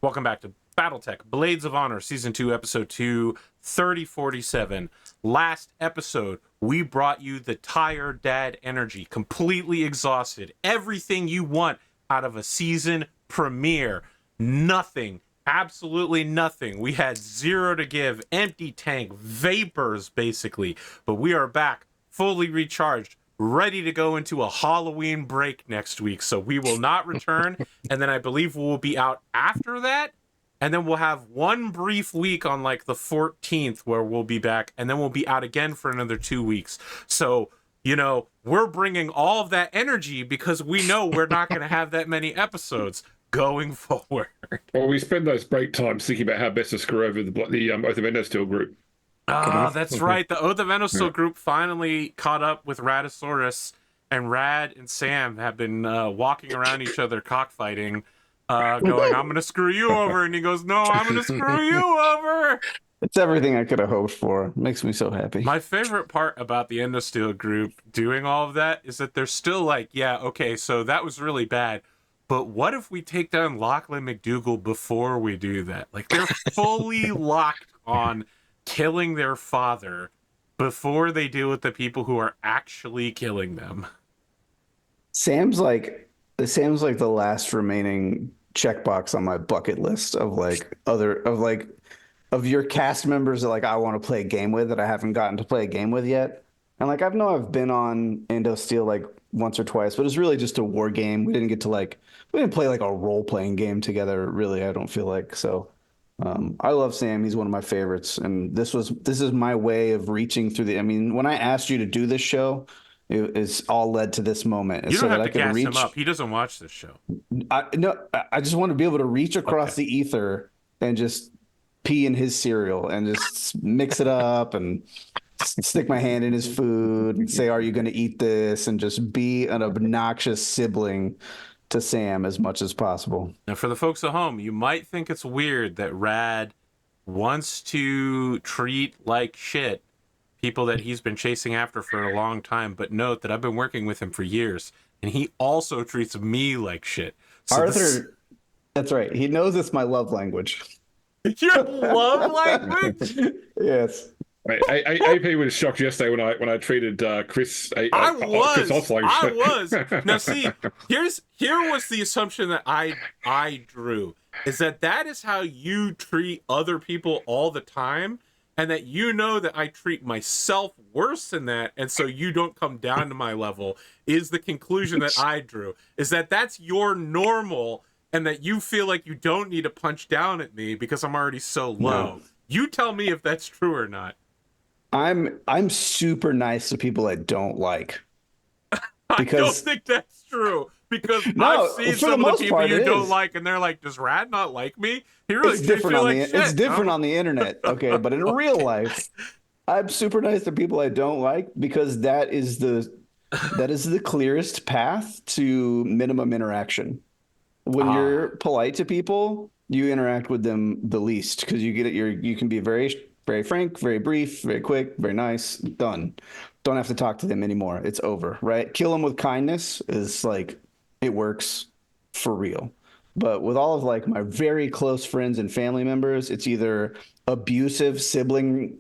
Welcome back to Battletech, Blades of Honor, Season 2, Episode 2, 3047. Last episode, we brought you the tired dad energy, completely exhausted. Everything you want out of a season premiere. Nothing. Absolutely nothing. We had zero to give. Empty tank. Vapors, basically. But we are back, fully recharged, ready to go into a Halloween break next week. So we will not return. And then I believe we'll be out after that. And then we'll have one brief week on like the 14th where we'll be back. And then we'll be out again for another 2 weeks. So, you know, we're bringing all of that energy because we know we're not going to have that many episodes going forward. Well, we spend those break times thinking about how best to screw over the Oath of Endosteel group. Ah, that's right. The Oath of Endosteel group finally caught up with Raddosaurus, and Rad and Sam have been walking around each other cockfighting, going, I'm going to screw you over. And he goes, no, I'm going to screw you over. It's everything I could have hoped for. It makes me so happy. My favorite part about the Endosteel group doing all of that is that they're still like, yeah, okay, so that was really bad. But what if we take down Lachlan McDougal before we do that? Like, they're fully locked on killing their father before they deal with the people who are actually killing them. Sam's like the last remaining checkbox on my bucket list of your cast members that like I want to play a game with that I haven't gotten to play a game with yet. And like I've been on Endosteel like once or twice, but it's really just a war game. We didn't play like a role-playing game together, really, I don't feel like. So I love Sam. He's one of my favorites. And this is my way of reaching through when I asked you to do this show, it's all led to this moment. You don't have to gas him up. He doesn't watch this show. I just want to be able to reach across the ether and just pee in his cereal and just mix it up and stick my hand in his food and say, are you going to eat this? And just be an obnoxious sibling to Sam as much as possible. Now, for the folks at home, you might think it's weird that Rad wants to treat like shit people that he's been chasing after for a long time, but note that I've been working with him for years, and he also treats me like shit. So Arthur, that's right. He knows it's my love language. Your love language? Yes. AP was shocked yesterday when I treated Chris. I was. Now see, here was the assumption that I drew is that is how you treat other people all the time, and that you know that I treat myself worse than that, and so you don't come down to my level. Is the conclusion that I drew is that that's your normal, and that you feel like you don't need to punch down at me because I'm already so low. No. You tell me if that's true or not. I'm super nice to people I don't like. Because I don't think that's true. Because I've seen some of the people you don't like, and they're like, "Does Rad not like me?" It's different on the internet, okay? But in real life, I'm super nice to people I don't like because that is the clearest path to minimum interaction. When you're polite to people, you interact with them the least because you can be very frank, very brief, very quick, very nice, done. Don't have to talk to them anymore. It's over, right? Kill them with kindness is like, it works for real. But with all of like my very close friends and family members, it's either abusive sibling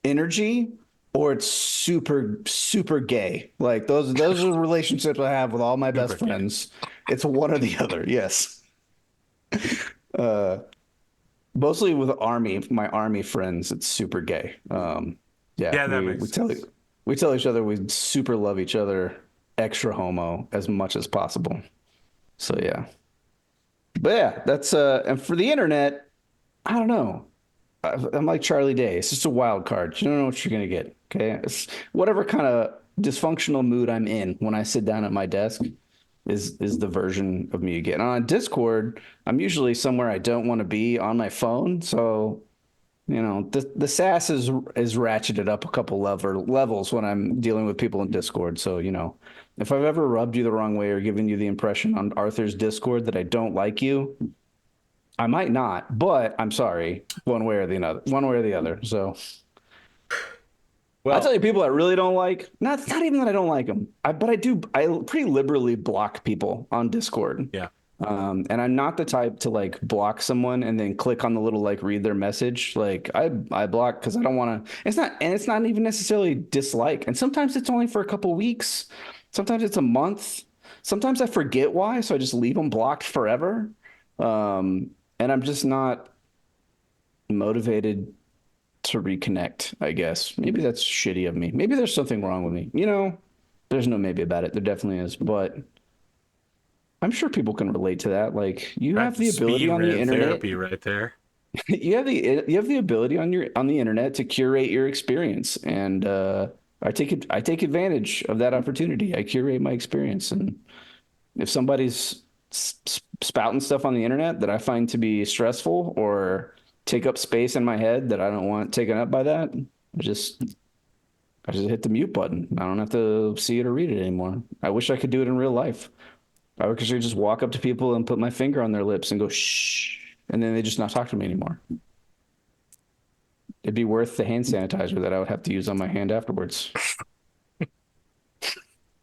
energy or it's super, super gay. Like those are the relationships I have with all my best friends. It's one or the other. Yes. Mostly with my army friends, it's super gay. That makes sense. We tell each other we super love each other, extra homo as much as possible. So yeah. But yeah, that's and for the internet, I don't know. I'm like Charlie Day. It's just a wild card. You don't know what you're gonna get. Okay, it's whatever kind of dysfunctional mood I'm in when I sit down at my desk is the version of me you get. And on Discord, I'm usually somewhere I don't want to be on my phone. So, you know, the sass is ratcheted up a couple levels when I'm dealing with people in Discord. So, you know, if I've ever rubbed you the wrong way or given you the impression on Arthur's Discord that I don't like you, I might not, but I'm sorry, one way or the other. So well, I'll tell you people I really don't like. No, it's not even that I don't like them. I pretty liberally block people on Discord. Yeah. And I'm not the type to like block someone and then click on the little like read their message. Like I block because I don't want to. It's not even necessarily dislike. And sometimes it's only for a couple weeks. Sometimes it's a month. Sometimes I forget why, so I just leave them blocked forever. And I'm just not motivated to reconnect, I guess. Maybe that's shitty of me. Maybe there's something wrong with me. There's no maybe about it. There definitely is, but I'm sure people can relate to that. Like you have the ability on the internet. Therapy right there. You have the ability on the internet to curate your experience, and I take advantage of that opportunity. I curate my experience, and if somebody's spouting stuff on the internet that I find to be stressful or take up space in my head that I don't want taken up by that, I just hit the mute button. I don't have to see it or read it anymore. I wish I could do it in real life. I could just walk up to people and put my finger on their lips and go shh, and then they just not talk to me anymore. It'd be worth the hand sanitizer that I would have to use on my hand afterwards.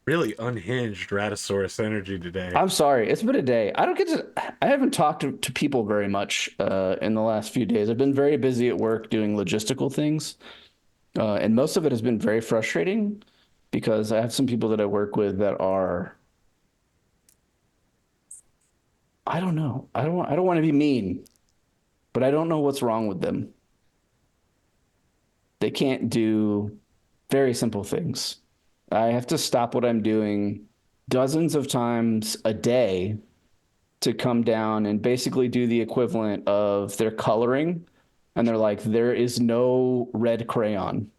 Really unhinged Raddosaurus energy today. I'm sorry, it's been a day. I haven't talked to people very much in the last few days. I've been very busy at work doing logistical things, and most of it has been very frustrating because I have some people that I work with that are. I don't know. I don't want to be mean, but I don't know what's wrong with them. They can't do very simple things. I have to stop what I'm doing dozens of times a day to come down and basically do the equivalent of their coloring. And they're like, there is no red crayon.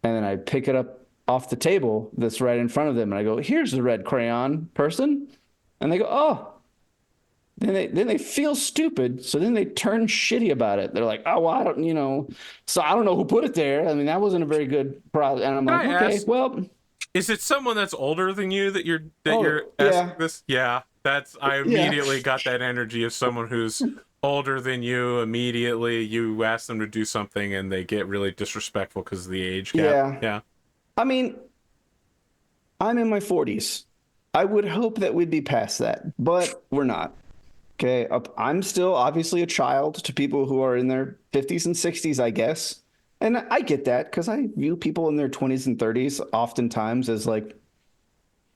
And then I pick it up off the table that's right in front of them. And I go, here's the red crayon, person. And they go, oh. Then they feel stupid, so then they turn shitty about it. They're like, "Oh, well, I don't, so I don't know who put it there. I mean, that wasn't a very good product." And I'm like, "Okay, well, is it someone that's older than you that you're asking this?" Yeah, I immediately got that energy of someone who's older than you. Immediately, you ask them to do something and they get really disrespectful because of the age gap. Yeah. I mean, I'm in my 40s. I would hope that we'd be past that, but we're not. Okay, I'm still obviously a child to people who are in their 50s and 60s, I guess. And I get that because I view people in their 20s and 30s oftentimes as like,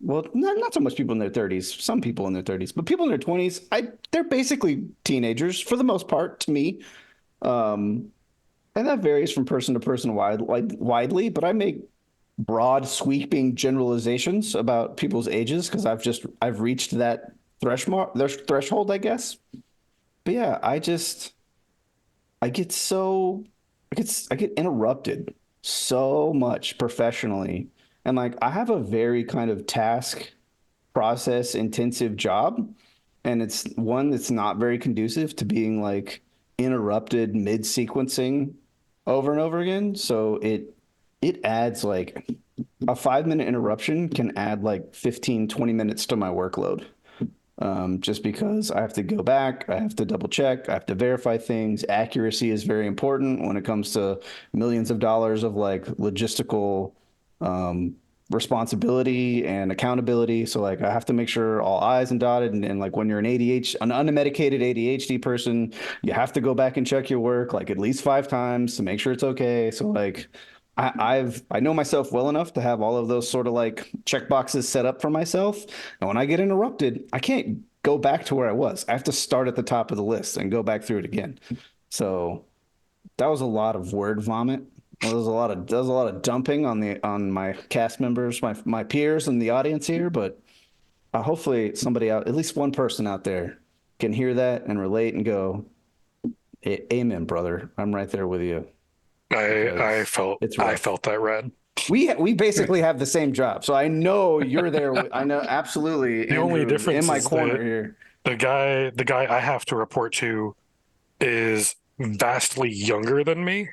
well, not so much people in their 30s, some people in their 30s, but people in their 20s, they're basically teenagers for the most part to me. And that varies from person to person widely, but I make broad, sweeping generalizations about people's ages because I've reached that threshold, I guess. But yeah, I get interrupted so much professionally. And like I have a very kind of task process intensive job, and it's one that's not very conducive to being like interrupted mid sequencing over and over again. So it adds like a 5-minute interruption can add like 15-20 minutes to my workload. Just because I have to go back, I have to double check, I have to verify things. Accuracy is very important when it comes to millions of dollars of like logistical responsibility and accountability. So like I have to make sure all I's and dotted, and like when you're an unmedicated ADHD person, you have to go back and check your work like at least 5 times to make sure it's okay. So like I know myself well enough to have all of those sort of like check boxes set up for myself. And when I get interrupted, I can't go back to where I was. I have to start at the top of the list and go back through it again. So that was a lot of word vomit. There was a lot of dumping on my cast members, my peers in the audience here. But hopefully somebody out, at least one person out there, can hear that and relate and go, "Amen, brother. I'm right there with you." I felt that, Red. We basically have the same job, so I know you're there. I know absolutely. The only difference in my is corner here. The guy I have to report to is vastly younger than me.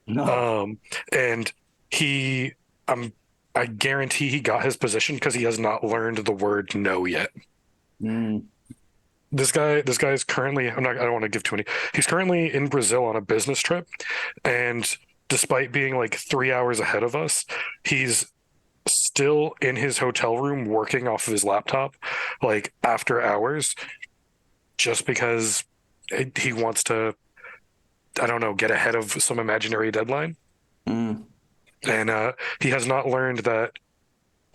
No. And I guarantee he got his position because he has not learned the word no yet. Mm. This guy is currently, I don't want to give too many. He's currently in Brazil on a business trip, and despite being like 3 hours ahead of us, he's still in his hotel room working off of his laptop, like after hours. just because he wants to, I don't know, get ahead of some imaginary deadline. Mm. And he has not learned that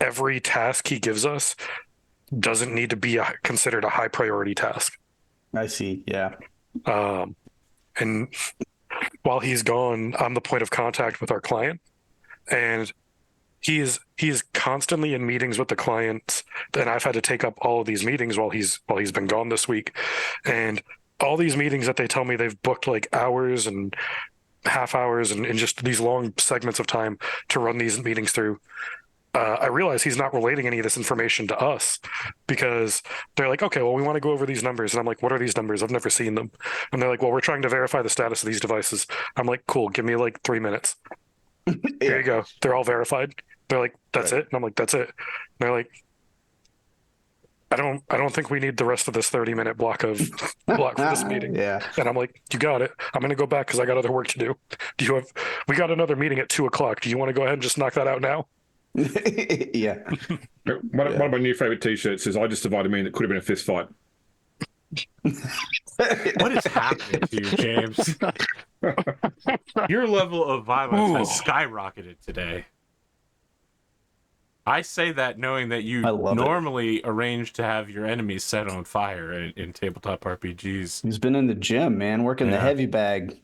every task he gives us doesn't need to be considered a high priority task. I see. Yeah. And while he's gone, I'm the point of contact with our client, and he's constantly in meetings with the clients, and I've had to take up all of these meetings while he's been gone this week. And all these meetings that they tell me they've booked like hours and half hours and just these long segments of time to run these meetings through. I realize he's not relating any of this information to us, because they're like, okay, well, we want to go over these numbers. And I'm like, what are these numbers? I've never seen them. And they're like, well, we're trying to verify the status of these devices. I'm like, cool, give me like 3 minutes. Here you go. They're all verified. They're like, that's it. And I'm like, that's it. And they're like, I don't think we need the rest of this 30-minute block for this meeting. Yeah. And I'm like, you got it. I'm going to go back because I got other work to do. We got another meeting at 2:00. Do you want to go ahead and just knock that out now? Yeah. One of my new favorite T-shirts is "I just divided me, and it could have been a fist fight." What is happening to you, James? Your level of violence has skyrocketed today. I say that knowing that you normally arrange to have your enemies set on fire in tabletop RPGs. He's been in the gym, man, working the heavy bag.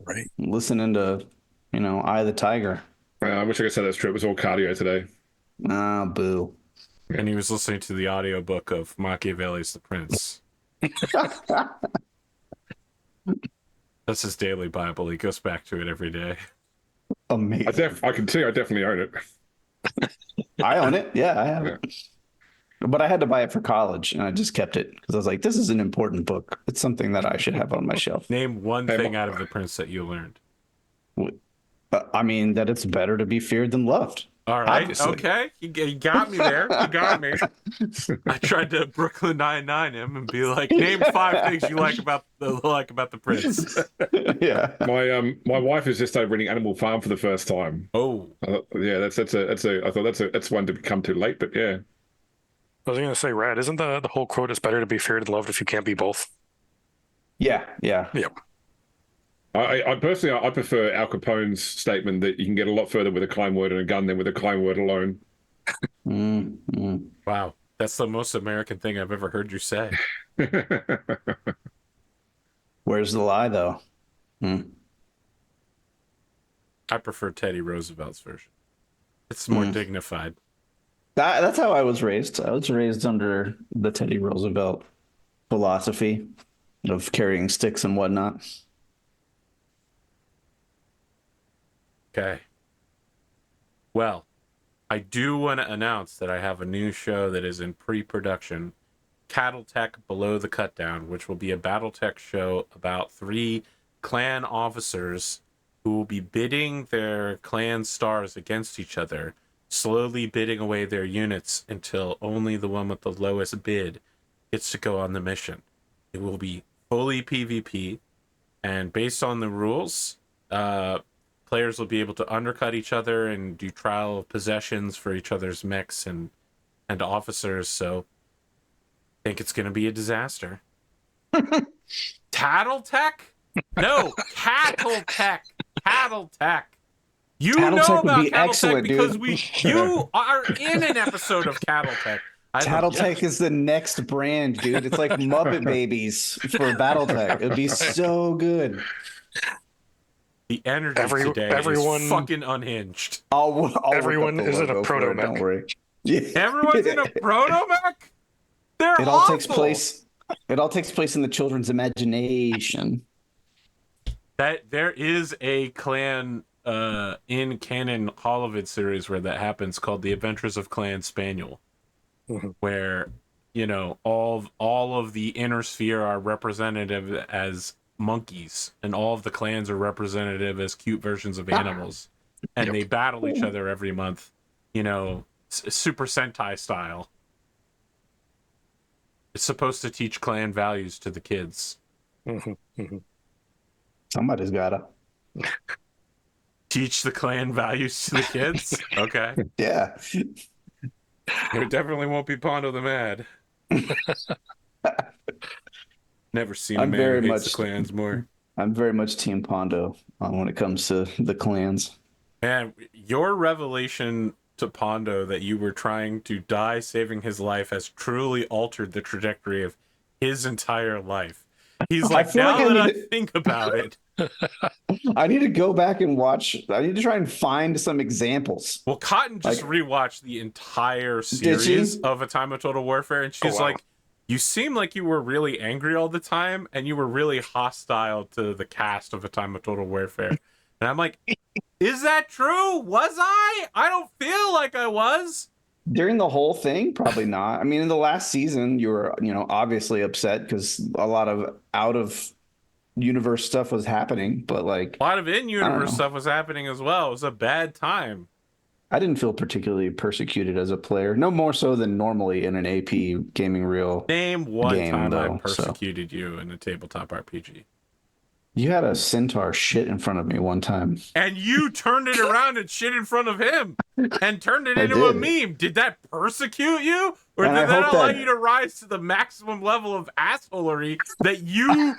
Right. Listening to, Eye of the Tiger. I wish I could say that's true. It was all cardio today. Ah, boo. And he was listening to the audiobook of Machiavelli's The Prince. That's his daily Bible. He goes back to it every day. Amazing. I can tell you, I definitely own it. I own it. Yeah, I have it. But I had to buy it for college, and I just kept it because I was like, this is an important book. It's something that I should have on my shelf. Name one thing out of The Prince that you learned. I mean, that it's better to be feared than loved. All right. Obviously. Okay. You got me there. You got me. I tried to Brooklyn Nine-Nine him and be like, name 5 things you like about the Prince. Yeah. My wife has just started reading Animal Farm for the first time. Oh. Yeah, I thought that's one to come too late, but yeah. I was going to say, Rad, isn't the whole quote, it's better to be feared and loved if you can't be both? Yeah. Yep. I personally, I prefer Al Capone's statement that you can get a lot further with a Klein word and a gun than with a Klein word alone. Wow. That's the most American thing I've ever heard you say. Where's the lie, though? I prefer Teddy Roosevelt's version. It's more dignified. That's how I was raised. I was raised under the Teddy Roosevelt philosophy of carrying sticks and whatnot. Okay. Well, I do want to announce that I have a new show that is in pre-production, Battletech Below the Cutdown, which will be a Battletech show about 3 clan officers who will be bidding their clan stars against each other, slowly bidding away their units until only the one with the lowest bid gets to go on the mission. It will be fully PvP, and based on the rules, players will be able to undercut each other and do trial of possessions for each other's mechs and officers, so I think it's going to be a disaster. Tattletech? No, Cattletech. Tattletech. You Tattletech know would about be Cattletech excellent, because dude. you are in an episode of Cattletech. Tattletech is the next brand, dude. It's like Muppet Babies for Battletech. It'd be so good. The energy today is fucking unhinged. Everyone is in a proto mech. Don't worry. Everyone's in a proto mech? They're It all takes place. It all takes place in the children's imagination. That there is a clan in canon Holovid series where that happens called The Adventures of Clan Spaniel, where all of the inner sphere are representative as monkeys, and all of the clans are representative as cute versions of animals, and they battle each other every month, Super Sentai style. It's supposed to teach clan values to the kids. Somebody's gotta teach the clan values to the kids. Okay. Yeah. It definitely won't be Pondo the Mad. Never seen a I'm man very who hates the much clans more. I'm very much Team Pondo when it comes to the clans. Man, your revelation to Pondo that you were trying to die saving his life has truly altered the trajectory of his entire life. He's I like, feel like now I that I need to, think about it. I need to go back and watch. I need to try and find some examples. Well, Cotton just Like- rewatched the entire Did series she? of A Time of Total Warfare, and she's Oh, wow. like, you seem like you were really angry all the time, and you were really hostile to the cast of A Time of Total Warfare. And I'm like, is that true? Was I? I don't feel like I was. During the whole thing, probably not. I mean, in the last season, you were, obviously upset because a lot of out of universe stuff was happening, but like A lot of I don't in-universe know. stuff was happening as well. It was a bad time. I didn't feel particularly persecuted as a player. No more so than normally in an AP Gaming Real. Name one Game, time I though, so. persecuted you in a tabletop RPG. You had a centaur shit in front of me one time. And you turned it around and shit in front of him and turned it I into a did. meme. Did that persecute you? Or And did I that hope allow that- you to rise to the maximum level of assholery that you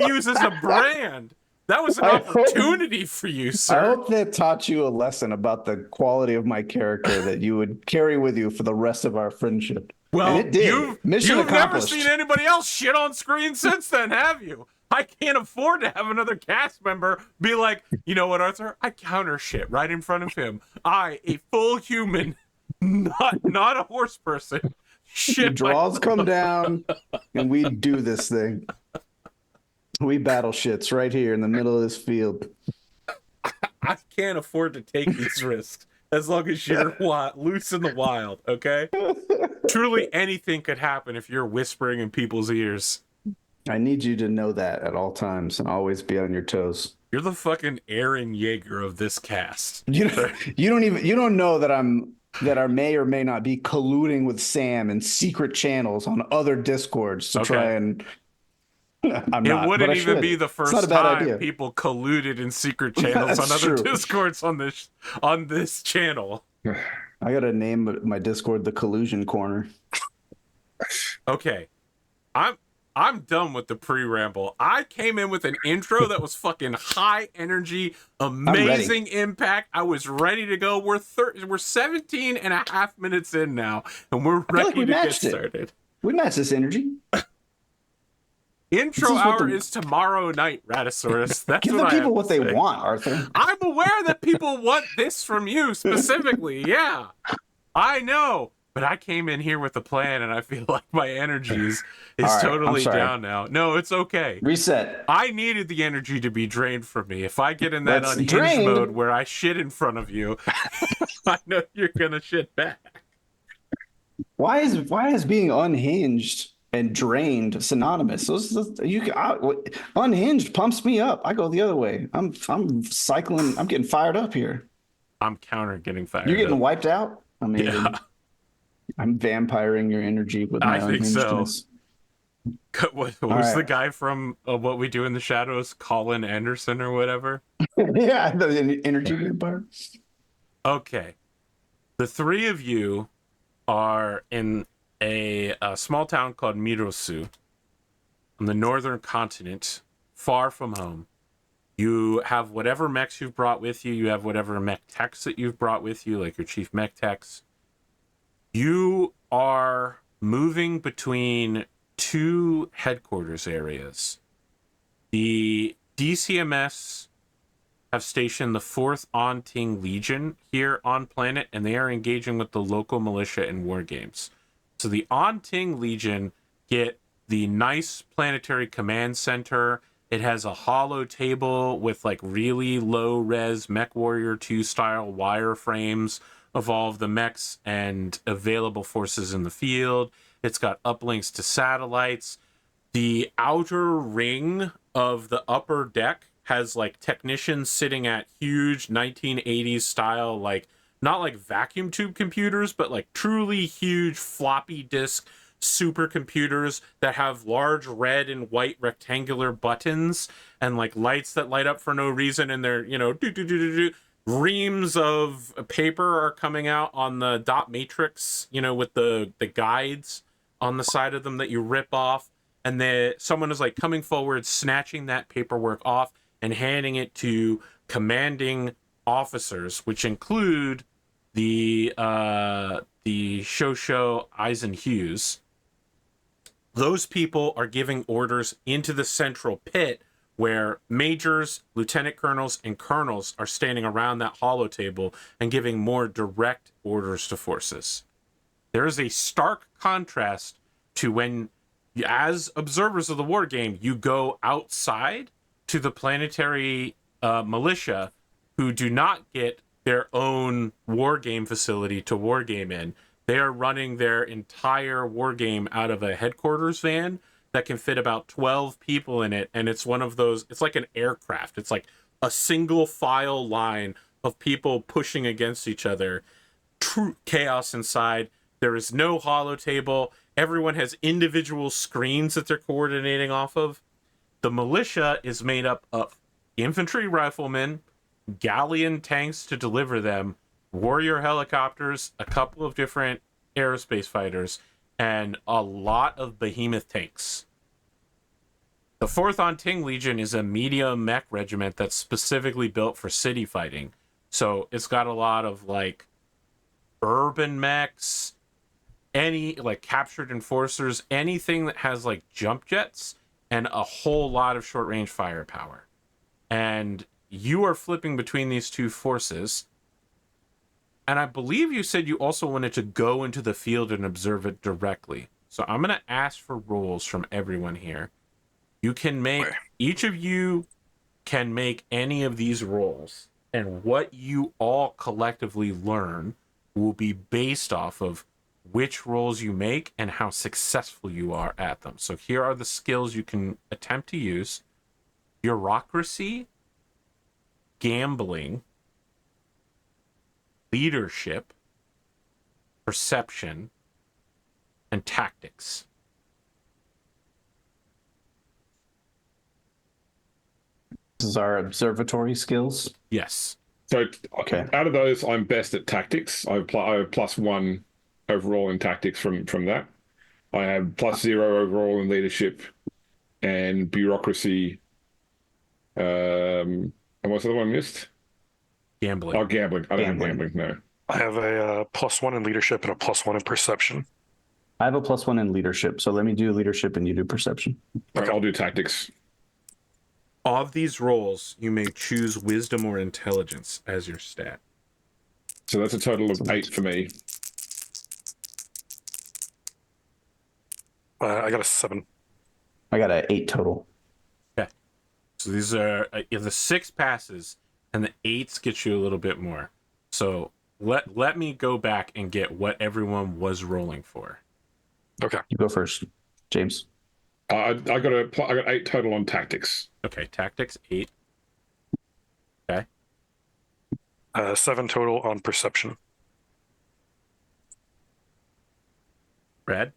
use as a brand? That was an I hope- opportunity for you, I sir. hope that taught you a lesson about the quality of my character that you would carry with you for the rest of our friendship. Well, And it did. Mission you've never accomplished. seen anybody else shit on screen since then, have you? I can't afford to have another cast member be like, you know what, Arthur? I counter shit right in front of him. I, a full human, not a horse person, The shit. draws come down, and we do this thing. We battle shits right here in the middle of this field. I can't afford to take these risks as long as you're loose in the wild, okay? Truly anything could happen if you're whispering in people's ears. I need you to know that at all times and always be on your toes. You're the fucking Aaron Yeager of this cast. You don't know that I may or may not be colluding with Sam in secret channels on other discords to try and I'm It not, but wouldn't I even should. be the It's first not a bad time idea. people colluded in secret channels on That's other true. discords on this channel. I gotta name my Discord the Collusion Corner. Okay. I'm done with the pre-ramble. I came in with an intro that was fucking high energy, amazing impact. I was ready to go. We're 17 and a half minutes in now, and we're feel like ready we to get matched it. started. We match this energy. Intro This is what hour the- is tomorrow night, Raddosaurus. That's Give what the I people have what to they say. want, Arthur. I'm aware that people want this from you specifically. Yeah, I know. But I came in here with a plan, and I feel like my energy is All right, I'm totally sorry. down now. No, it's okay. Reset. I needed the energy to be drained from me. If I get in that That's unhinged drained. mode where I shit in front of you, I know you're gonna shit back. Why is being unhinged and drained synonymous? Unhinged pumps me up. I go the other way. I'm cycling. I'm getting fired up here. I'm counter getting fired. You're getting up. wiped out. Amazing. Yeah. I'm vampiring your energy with my I think so. unhingedness. What was right. the guy from What We Do in the Shadows, Colin Anderson or whatever? Yeah, the energy vampire. Okay. The three of you are in a small town called Mirosu on the northern continent, far from home. You have whatever mechs you've brought with you. You have whatever mech techs that you've brought with you, like your chief mech techs. You are moving between two headquarters areas. The DCMS have stationed the 4th On-Ting Legion here on planet, and they are engaging with the local militia in war games. So the On-Ting Legion get the nice planetary command center. It has a hollow table with like really low res MechWarrior 2 style wireframes of all of the mechs and available forces in the field. It's got uplinks to satellites. The outer ring of the upper deck has like technicians sitting at huge 1980s style, like not like vacuum tube computers, but like truly huge floppy disk supercomputers that have large red and white rectangular buttons and like lights that light up for no reason, and they're, reams of paper are coming out on the dot matrix, with the guides on the side of them that you rip off. and then someone is like coming forward, snatching that paperwork off and handing it to commanding officers, which include the Shosho Eisenhughes. Those people are giving orders into the central pit where majors, lieutenant colonels, and colonels are standing around that hollow table and giving more direct orders to forces. There is a stark contrast to when, as observers of the war game, you go outside to the planetary militia who do not get their own war game facility to war game in. They are running their entire war game out of a headquarters van that can fit about 12 people in it, and it's one of those, it's like an aircraft. It's like a single file line of people pushing against each other. True chaos inside. There is no hollow table. Everyone has individual screens that they're coordinating off of. The militia is made up of infantry riflemen, galleon tanks to deliver them, warrior helicopters, a couple of different aerospace fighters, and a lot of behemoth tanks. The 4th On Ting Legion is a medium mech regiment that's specifically built for city fighting. So it's got a lot of like urban mechs, any like captured enforcers, anything that has like jump jets, and a whole lot of short range firepower. And you are flipping between these two forces. And I believe you said you also wanted to go into the field and observe it directly. So I'm going to ask for rolls from everyone here. You can make, each of you can make any of these rolls. And what you all collectively learn will be based off of which rolls you make and how successful you are at them. So here are the skills you can attempt to use: bureaucracy, gambling, leadership, perception, and tactics. This is our observatory skills. Yes. So Okay. out of those, I'm best at tactics. I have +1 overall in tactics from that. I have +0 overall in leadership and bureaucracy. And what's the other one I missed? Gambling. Oh, gambling. I don't have gambling, no. I have a +1 in leadership and a +1 in perception. I have a +1 in leadership, so let me do leadership and you do perception. Okay, I'll do tactics. Of these rolls, you may choose wisdom or intelligence as your stat. So that's a total of 8 for me. I got a 7. I got an 8 total. Okay. So these are, if the 6 passes and the 8s get you a little bit more. So let me go back and get what everyone was rolling for. Okay. You go first, James. I got 8 total on tactics. Okay, tactics 8. Okay. 7 total on perception. Brad?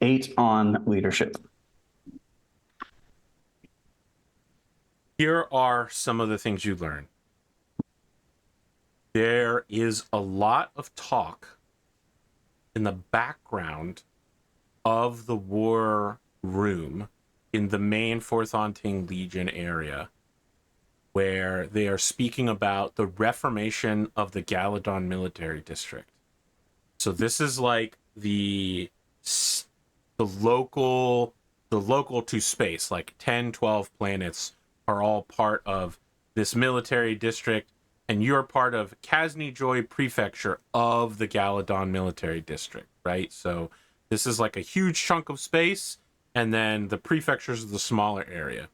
8 on leadership. Here are some of the things you learn. There is a lot of talk in the background of the war room in the main 4th On Ting Legion area, where they are speaking about the reformation of the Galadon military district. So this is like the local to space, like 10, 12 planets are all part of this military district, and you're part of Kasni Joy Prefecture of the Galadon military district, right? So this is like a huge chunk of space, and then the prefectures of the smaller area.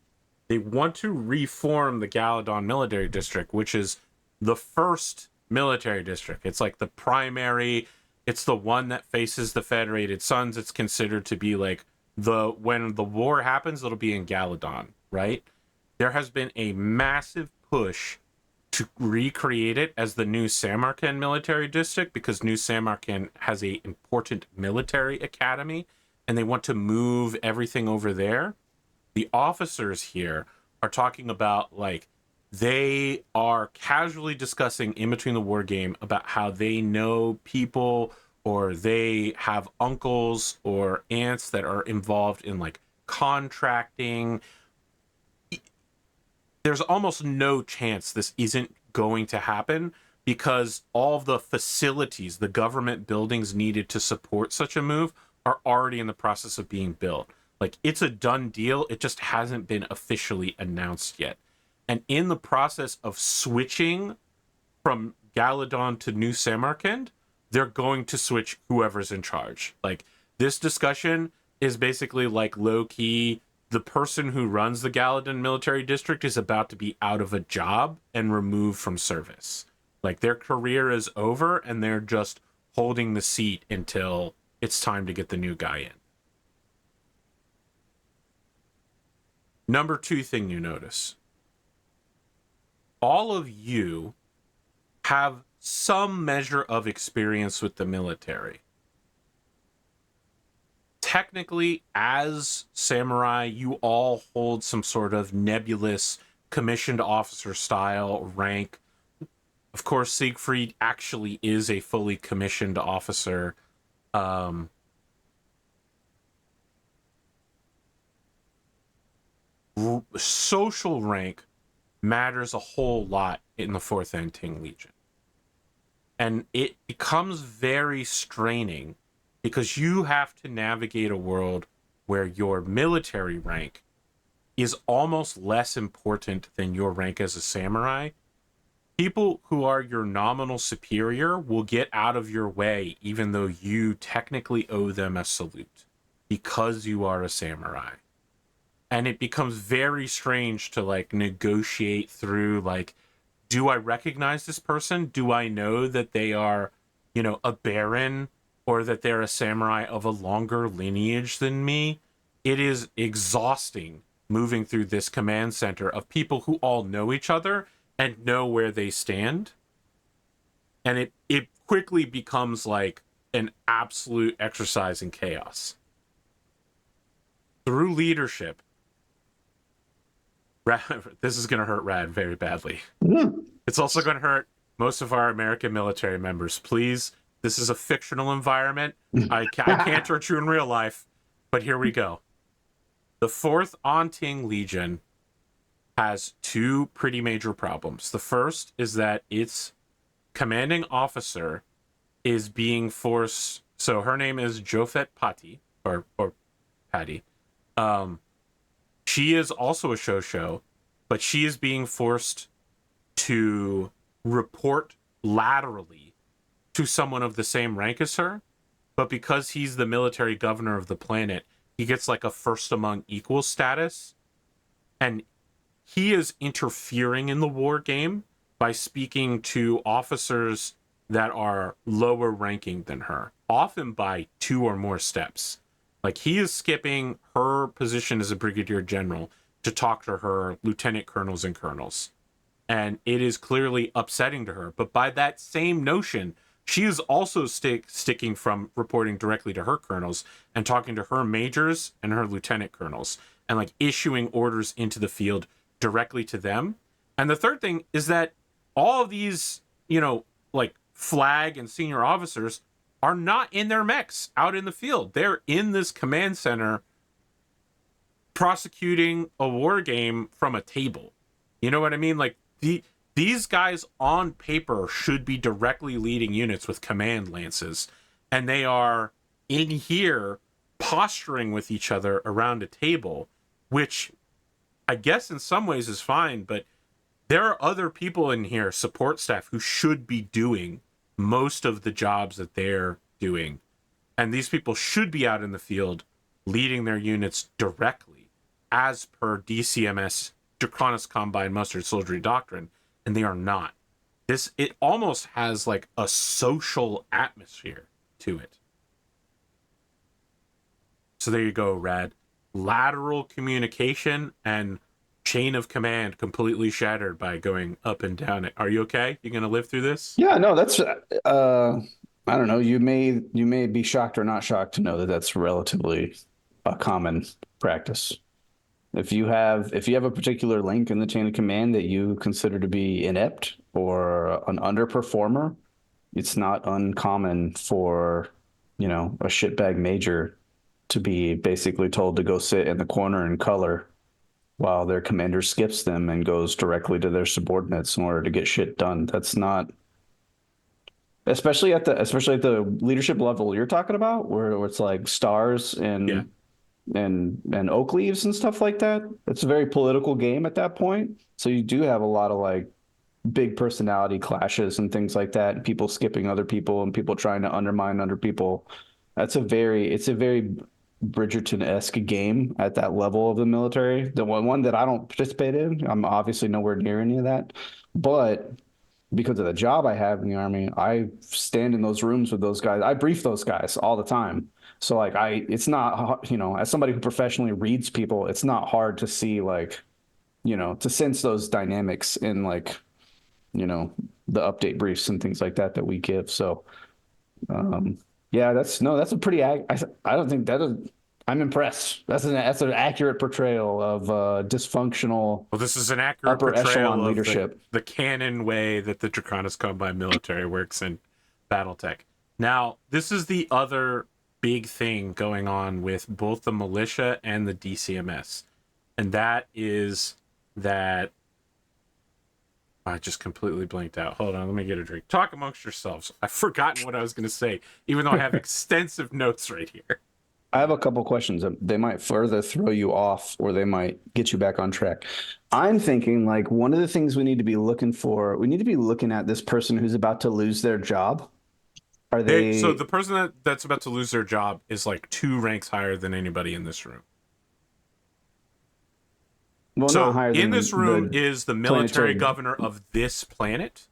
They want to reform the Galadon military district, which is the first military district. It's like the primary, it's the one that faces the Federated Suns. It's considered to be like when the war happens, it'll be in Galadon, right? There has been a massive push to recreate it as the new Samarkand military district, because New Samarkand has a important military academy, and they want to move everything over there. The officers here are talking about, like, they are casually discussing in between the war game about how they know people or they have uncles or aunts that are involved in like contracting, there's almost no chance this isn't going to happen, because all of the facilities, the government buildings needed to support such a move are already in the process of being built. Like, it's a done deal. It just hasn't been officially announced yet. And in the process of switching from Galadon to New Samarkand, they're going to switch whoever's in charge. Like, this discussion is basically like low-key, the person who runs the Galadon military district is about to be out of a job and removed from service. Like, their career is over and they're just holding the seat until it's time to get the new guy in. Number 2 thing you notice. All of you have some measure of experience with the military. Technically, as samurai, you all hold some sort of nebulous commissioned officer style rank. Of course, Siegfried actually is a fully commissioned officer. Social rank matters a whole lot in the 4th Anting Legion. And it becomes very straining because you have to navigate a world where your military rank is almost less important than your rank as a samurai. People who are your nominal superior will get out of your way even though you technically owe them a salute because you are a samurai. And it becomes very strange to like negotiate through, like, do I recognize this person? Do I know that they are, you know, a baron or that they're a samurai of a longer lineage than me? It is exhausting moving through this command center of people who all know each other and know where they stand. And it quickly becomes like an absolute exercise in chaos. Through leadership, this is going to hurt Rad very badly. It's also going to hurt most of our American military members. Please, this is a fictional environment. I can't hurt you in real life, but here we go. The 4th Anting Legion has 2 pretty major problems. The first is that its commanding officer is being forced. So her name is Jofet Patti, or Patty. She is also a show, but she is being forced to report laterally to someone of the same rank as her. But because he's the military governor of the planet, he gets like a first among equals status. And he is interfering in the war game by speaking to officers that are lower ranking than her, often by 2 or more steps. Like, he is skipping her position as a brigadier general to talk to her lieutenant colonels and colonels. And it is clearly upsetting to her. But by that same notion, she is also sticking from reporting directly to her colonels and talking to her majors and her lieutenant colonels and like issuing orders into the field directly to them. And the third thing is that all of these, you know, like flag and senior officers are not in their mechs out in the field. They're in this command center prosecuting a war game from a table. You know what I mean? Like, these guys on paper should be directly leading units with command lances, and they are in here posturing with each other around a table, which I guess in some ways is fine, but there are other people in here, support staff, who should be doing most of the jobs that they're doing. And these people should be out in the field leading their units directly as per DCMS Draconis Combine Mustard Soldiery Doctrine, and they are not. It almost has like a social atmosphere to it. So there you go, Rad. Lateral communication and chain of command completely shattered by going up and down it. Are you okay? You gonna live through this? Yeah, no, that's I don't know. You may be shocked or not shocked to know that that's relatively a common practice. If you have a particular link in the chain of command that you consider to be inept or an underperformer, it's not uncommon for, you know, a shitbag major to be basically told to go sit in the corner and color while their commander skips them and goes directly to their subordinates in order to get shit done. That's not, especially at the leadership level you're talking about, where it's like stars Yeah. and oak leaves and stuff like that. It's a very political game at that point. So you do have a lot of like big personality clashes and things like that, and people skipping other people and people trying to undermine other people. It's a very Bridgerton-esque game at that level of the military. The one that I don't participate in, I'm obviously nowhere near any of that. But because of the job I have in the army, I stand in those rooms with those guys. I brief those guys all the time. So like it's not, you know, as somebody who professionally reads people, it's not hard to see like, you know, to sense those dynamics in like, you know, the update briefs and things like that we give. So, yeah, that's a pretty, I don't think that is, I'm impressed. That's an accurate portrayal of dysfunctional Well, this is an accurate upper echelon portrayal of leadership. the canon way that the Draconis Combine military works in Battletech. Now, this is the other big thing going on with both the militia and the DCMS. And that is that I just completely blanked out. Hold on, let me get a drink. Talk amongst yourselves. I've forgotten what I was going to say, even though I have extensive notes right here. I have a couple questions. They might further throw you off or they might get you back on track. I'm thinking like one of the things we need to be looking for, we need to be looking at this person who's about to lose their job. Are they So the person that's about to lose their job is like 2 ranks higher than anybody in this room. well, So not higher than in this room the is the military planetary- governor of this planet.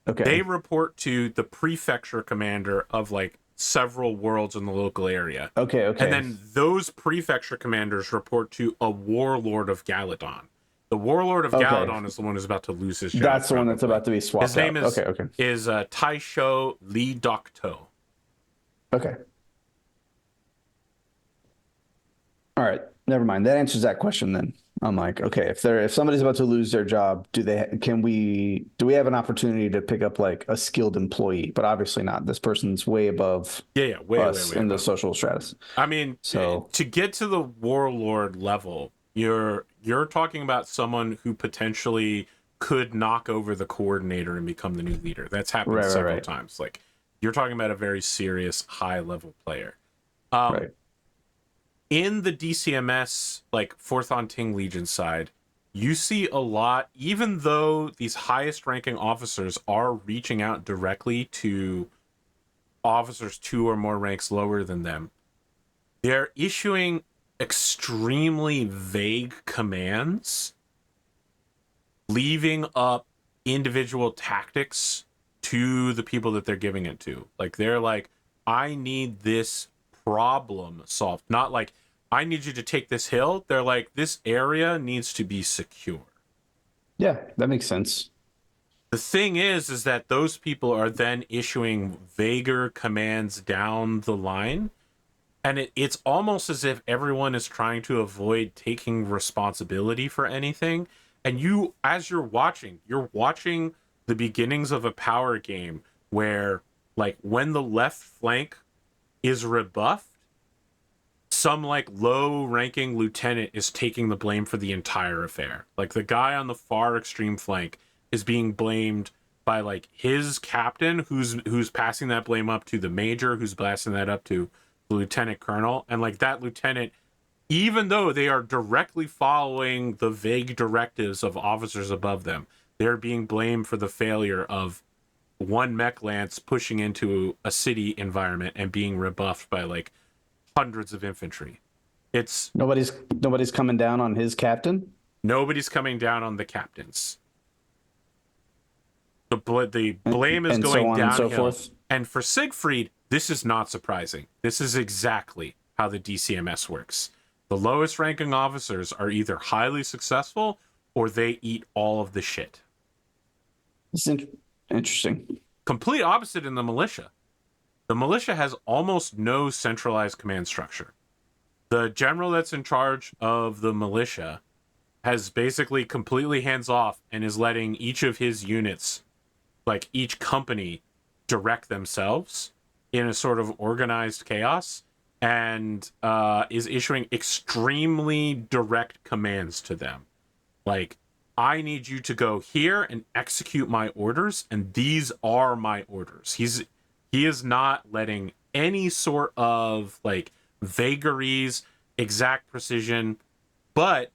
Okay. They report to the prefecture commander of like several worlds in the local area. Okay. And then those prefecture commanders report to a warlord of Galadon. The warlord of Galadon is the one who's about to lose his job. That's the one that's about to be swapped His name out. is Taisho Lee Dokto. Okay. All right. Never mind. That answers that question then. I'm like, okay, if somebody's about to lose their job, do we have an opportunity to pick up like a skilled employee? But obviously not. This person's way above Way us in the above. social stratus. I mean, So to get to the warlord level, you're talking about someone who potentially could knock over the coordinator and become the new leader. That's happened several times. Like, you're talking about a very serious high level player. right. In the DCMS, like Fourth on Ting Legion side, you see a lot, even though these highest ranking officers are reaching out directly to officers 2 or more ranks lower than them, they're issuing extremely vague commands, leaving up individual tactics to the people that they're giving it to. Like, they're like, I need this problem solved. Not like, I need you to take this hill. They're like, this area needs to be secure. Yeah, that makes sense. The thing is that those people are then issuing vaguer commands down the line. And it's almost as if everyone is trying to avoid taking responsibility for anything. And you, as you're watching the beginnings of a power game where, like, when the left flank is rebuffed, some like low ranking lieutenant is taking the blame for the entire affair. Like, the guy on the far extreme flank is being blamed by like his captain, who's passing that blame up to the major, who's blasting that up to the lieutenant colonel. And like, that lieutenant, even though they are directly following the vague directives of officers above them, they're being blamed for the failure of one mech lance pushing into a city environment and being rebuffed by like hundreds of infantry. It's Nobody's coming down on his captain. Nobody's coming down on the captains. The blame is and going so on and downhill. so forth. And for Siegfried, this is not surprising. This is exactly how the DCMS works. The lowest ranking officers are either highly successful or they eat all of the shit. It's interesting. Complete opposite in the militia. The militia has almost no centralized command structure. The general that's in charge of the militia has basically completely hands off and is letting each of his units, like each company, direct themselves in a sort of organized chaos, and is issuing extremely direct commands to them. Like, I need you to go here and execute my orders, and these are my orders. He is not letting any sort of like vagaries, exact precision, but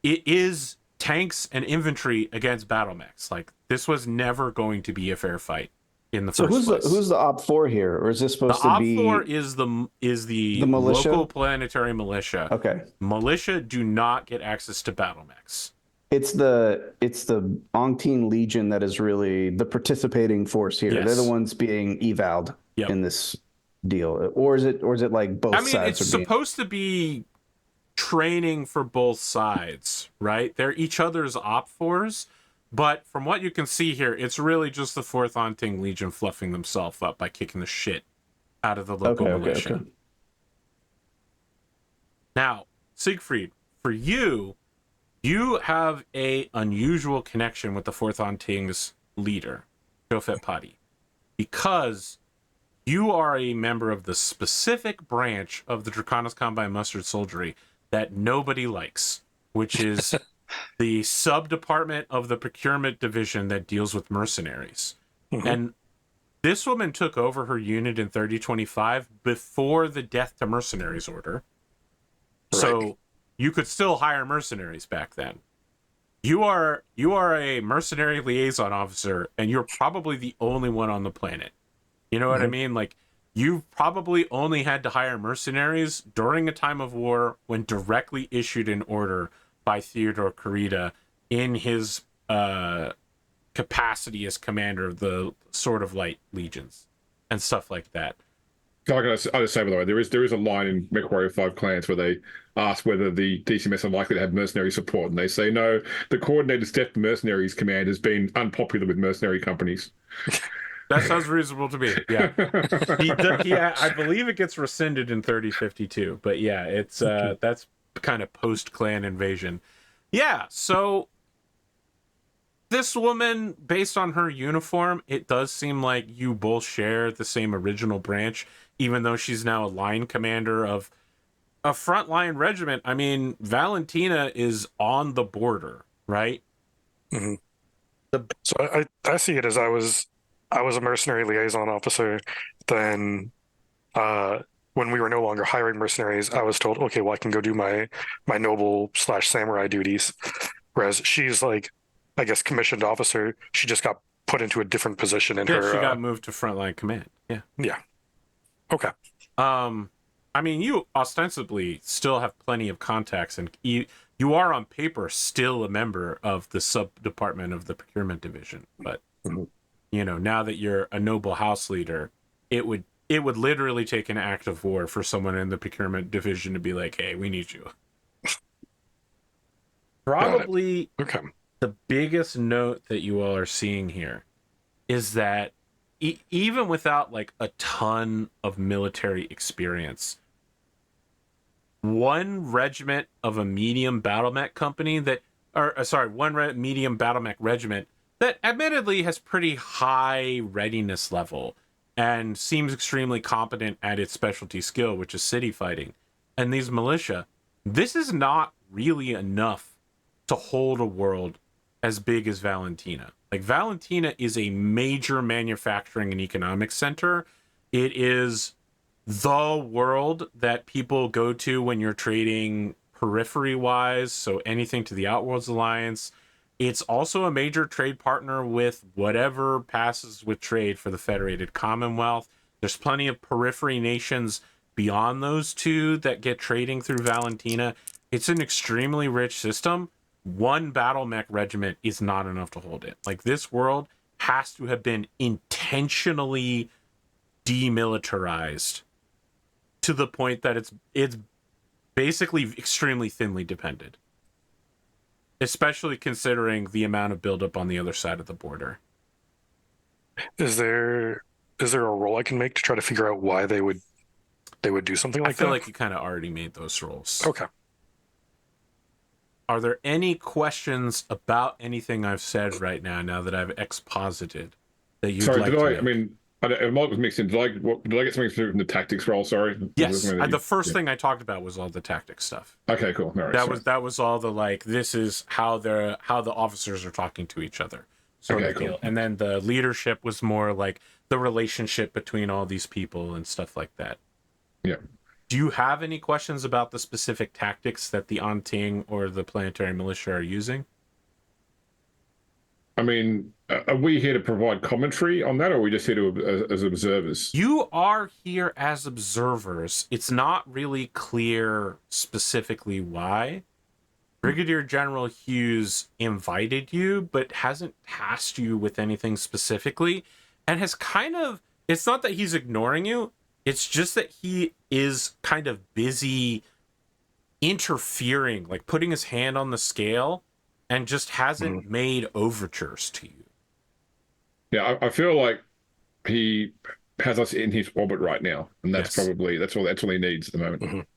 it is tanks and infantry against battle mechs. Like, this was never going to be a fair fight in the first place. Who's the Op 4 here, or is this supposed to be? The Op 4 is the militia? local planetary militia. Okay. Militia do not get access to battle mechs. It's the Ongtine Legion that is really the participating force here. Yes. They're the ones being evaled in this deal, or is it like both sides? I mean, it's supposed to be training for both sides, right? They're each other's Op 4s, but from what you can see here, it's really just the 4th Ongtine Legion fluffing themselves up by kicking the shit out of the local militia. Okay. Now, Siegfried, for you have a unusual connection with the 4th Ongtine's leader, Jofet Padi, because you are a member of the specific branch of the Draconis Combine Mustard Soldiery that nobody likes, which is the sub-department of the procurement division that deals with mercenaries. Mm-hmm. And this woman took over her unit in 3025 before the Death to Mercenaries order. Right. So you could still hire mercenaries back then. You are a mercenary liaison officer, and you're probably the only one on the planet. You know what I mean? Like, you've probably only had to hire mercenaries during a time of war when directly issued an order by Theodore Kyeda in his capacity as commander of the Sword of Light legions and stuff like that. I'll just say, by the way, there is a line in MechWarrior 5 Clans where they ask whether the DCMS are likely to have mercenary support, and they say no. The coordinated Step Mercenaries command has been unpopular with mercenary companies. That sounds reasonable to me. Yeah, I believe it gets rescinded in 3052, but yeah, it's that's kind of post-clan invasion. Yeah, so this woman, based on her uniform, it does seem like you both share the same original branch, even though she's now a line commander of a frontline regiment. I mean, Valentina is on the border, right? Mm-hmm. So I see it as I was a mercenary liaison officer. Then when we were no longer hiring mercenaries, I was told, okay, well, I can go do my noble/samurai duties. Whereas she's like, I guess, commissioned officer. She just got put into a different position in her. She got moved to frontline command. Yeah. Yeah. Okay. I mean, you ostensibly still have plenty of contacts, and you are on paper still a member of the sub-department of the procurement division. But you know, now that you're a noble house leader, it would literally take an act of war for someone in the procurement division to be like, "Hey, we need you." Probably the biggest note that you all are seeing here is that even without like a ton of military experience, one regiment of a medium battle mech company medium battle mech regiment that admittedly has pretty high readiness level and seems extremely competent at its specialty skill, which is city fighting. And these militia, this is not really enough to hold a world as big as Valentina. Like, Valentina is a major manufacturing and economic center. It is the world that people go to when you're trading periphery-wise, so anything to the Outworlds Alliance. It's also a major trade partner with whatever passes with trade for the Federated Commonwealth. There's plenty of periphery nations beyond those two that get trading through Valentina. It's an extremely rich system. One battle mech regiment is not enough to hold it. Like, this world has to have been intentionally demilitarized to the point that it's basically extremely thinly dependent, especially considering the amount of buildup on the other side of the border. Is there a role I can make to try to figure out why they would do something like that? I feel like you kind of already made those rolls. Okay. Are there any questions about anything I've said right now that I've exposited that you'd like to make? I mean, It might was mixed in. Did I get something from the tactics roll? Sorry. Yes, the first thing I talked about was all the tactics stuff. Okay, cool. No, That was all the like. This is how the officers are talking to each other, sort of deal. And then the leadership was more like the relationship between all these people and stuff like that. Yeah. Do you have any questions about the specific tactics that the Anting or the Planetary Militia are using? I mean, are we here to provide commentary on that, or are we just here to as observers? You are here as observers. It's not really clear specifically why. Brigadier General Hughes invited you, but hasn't tasked you with anything specifically, and has kind of... It's not that he's ignoring you, it's just that he is kind of busy interfering, like putting his hand on the scale, and just hasn't made overtures to you. Yeah, I feel like he has us in his orbit right now, and that's probably that's all he needs at the moment.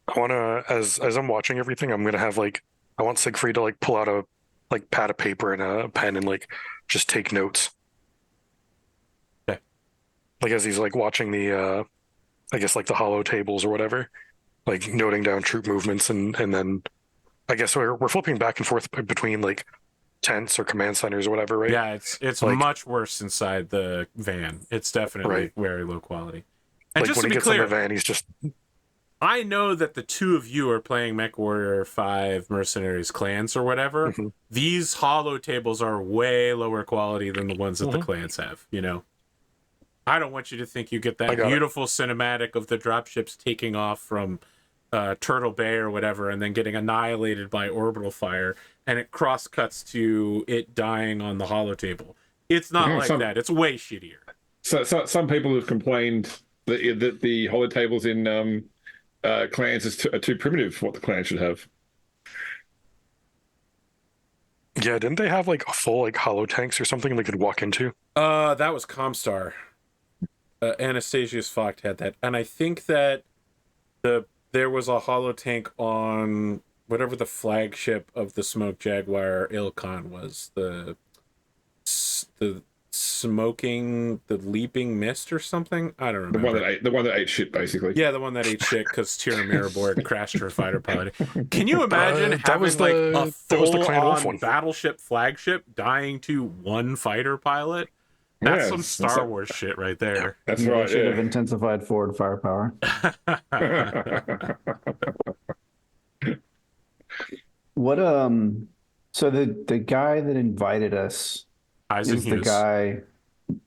I want to, as I'm watching everything, I'm gonna have like, I want Siegfried to like pull out a like pad of paper and a pen and like just take notes. Okay. Like as he's like watching the, I guess like the hollow tables or whatever, like noting down troop movements and then I guess we're flipping back and forth between like tents or command centers or whatever, right? Yeah, it's like, much worse inside the van. It's definitely very low quality. And like just when to he be gets clear, in the van, he's just... I know that the two of you are playing MechWarrior 5 Mercenaries clans or whatever. These hollow tables are way lower quality than the ones that the clans have, you know? I don't want you to think you get that beautiful cinematic of the dropships taking off from Turtle Bay or whatever and then getting annihilated by orbital fire, and it cross cuts to it dying on the hollow table. It's not like that. It's way shittier. So some people have complained that the hollow tables in clans are too primitive for what the clan should have. Yeah, didn't they have like a full like hollow tanks or something they could walk into? That was Comstar. Anastasius Vogt had that, and I think that there was a hollow tank on whatever the flagship of the Smoke Jaguar Ilkon was, the leaping mist or something. I don't remember. The one that ate shit, basically. Yeah, the one that ate shit because Tira Miraborg crashed her fighter pilot. Can you imagine having a full-on battleship flagship dying to one fighter pilot? That's some Star Wars shit right there. That's right. Should have intensified forward firepower. What so the guy that invited us is the guy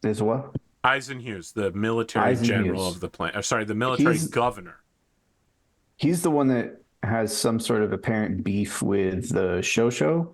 is what? Eisen Hughes, the military general of the planet. Sorry, the military governor. He's the one that has some sort of apparent beef with the Shosho.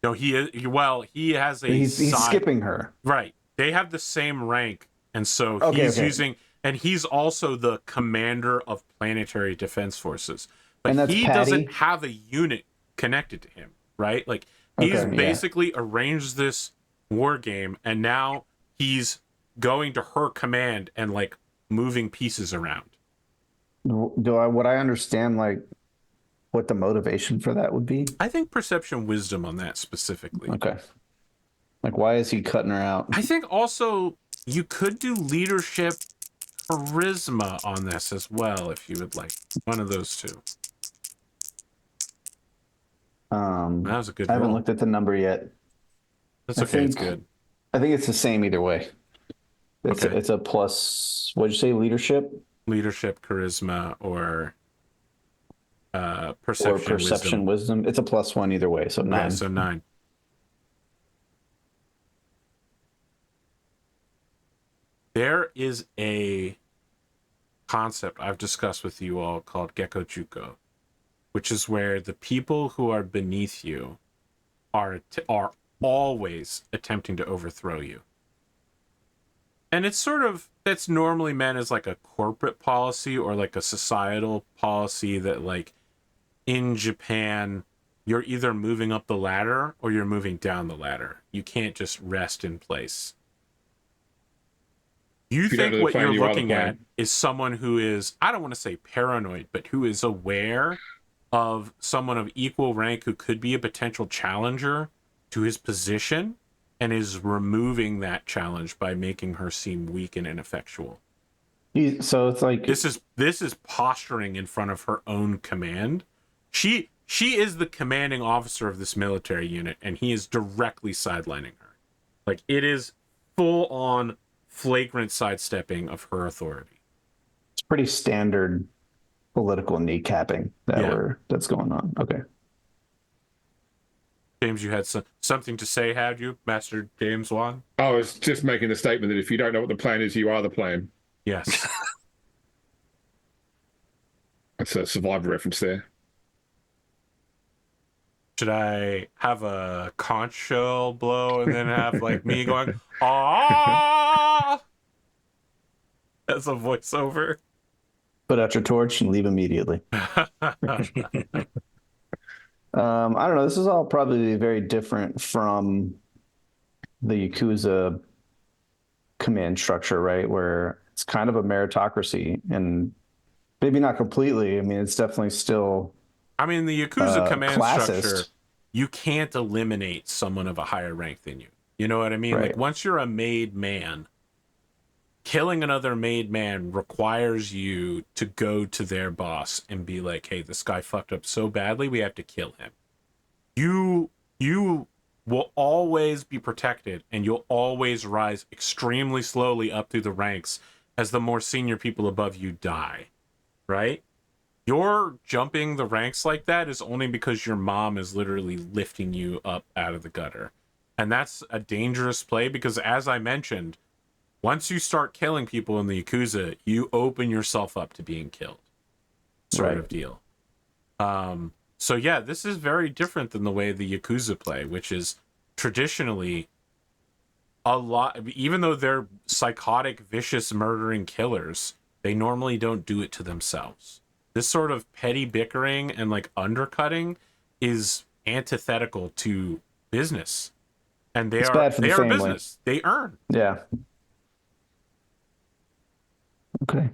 No, he is. Well, he has a. He's skipping her. Right. They have the same rank, and so he's using, and he's also the commander of planetary defense forces. But he doesn't have a unit connected to him, right? Like he's basically arranged this war game, and now he's going to her command and like moving pieces around. Would I understand like what the motivation for that would be? I think perception wisdom on that specifically. Okay. Like, why is he cutting her out? I think also you could do leadership charisma on this as well if you would like. One of those two. That was a good I haven't roll. looked at the number yet. That's okay. It's good. I think it's the same either way. It's a plus. What'd you say? Leadership? Leadership, charisma, or perception, wisdom. It's a +1 either way. So 9. Yeah, so 9. There is a concept I've discussed with you all called Gecko Juko, which is where the people who are beneath you are always attempting to overthrow you. And it's sort of, that's normally meant as like a corporate policy or like a societal policy that like in Japan, you're either moving up the ladder or you're moving down the ladder. You can't just rest in place. You think what you're looking at is someone who is, I don't want to say paranoid, but who is aware of someone of equal rank who could be a potential challenger to his position and is removing that challenge by making her seem weak and ineffectual. So it's like This is posturing in front of her own command. She is the commanding officer of this military unit, and he is directly sidelining her. Like, it is full on flagrant sidestepping of her authority. it's pretty standard political kneecapping that's going on. Okay. James, you had something to say, had you, Master James Wan? I was just making the statement that if you don't know what the plan is, you are the plan. Yes. That's a Survivor reference there. Should I have a conch shell blow and then have like me going, ah, as a voiceover? Put out your torch and leave immediately. I don't know. This is all probably very different from the Yakuza command structure, right? Where it's kind of a meritocracy, and maybe not completely. I mean, it's definitely still. I mean, the Yakuza command classist. structure, you can't eliminate someone of a higher rank than you. You know what I mean? Right. Like, once you're a made man, killing another made man requires you to go to their boss and be like, hey, this guy fucked up so badly, we have to kill him. You will always be protected, and you'll always rise extremely slowly up through the ranks as the more senior people above you die, right? You're jumping the ranks like that is only because your mom is literally lifting you up out of the gutter. And that's a dangerous play because, as I mentioned, once you start killing people in the Yakuza, you open yourself up to being killed, sort of deal. So yeah, this is very different than the way the Yakuza play, which is traditionally a lot, even though they're psychotic, vicious, murdering killers, they normally don't do it to themselves. This sort of petty bickering and like undercutting is antithetical to business. And they are business. They earn. Yeah. Okay.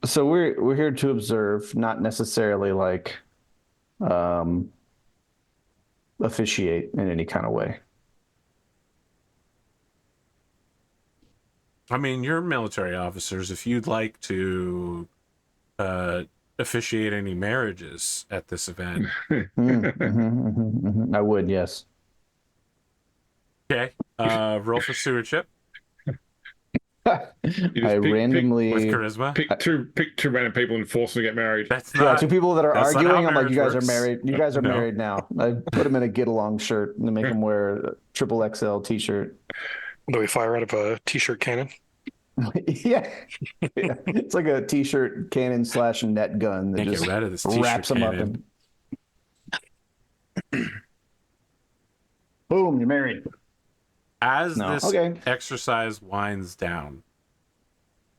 So we're here to observe, not necessarily like officiate in any kind of way. I mean, you're military officers. If you'd like to officiate any marriages at this event. I would, yes. Okay. Roll for stewardship. Randomly with charisma. Pick two random people and force them to get married. That's not two people that are arguing. I'm like, you guys works. are married. You guys are married now. I put them in a get along shirt and make them wear a triple XL t-shirt. Do we fire out of a t-shirt cannon? Yeah. It's like a t-shirt cannon / net gun that just get rid of this t-shirt wraps them cannon. up. And... Boom, you're married. As this exercise winds down,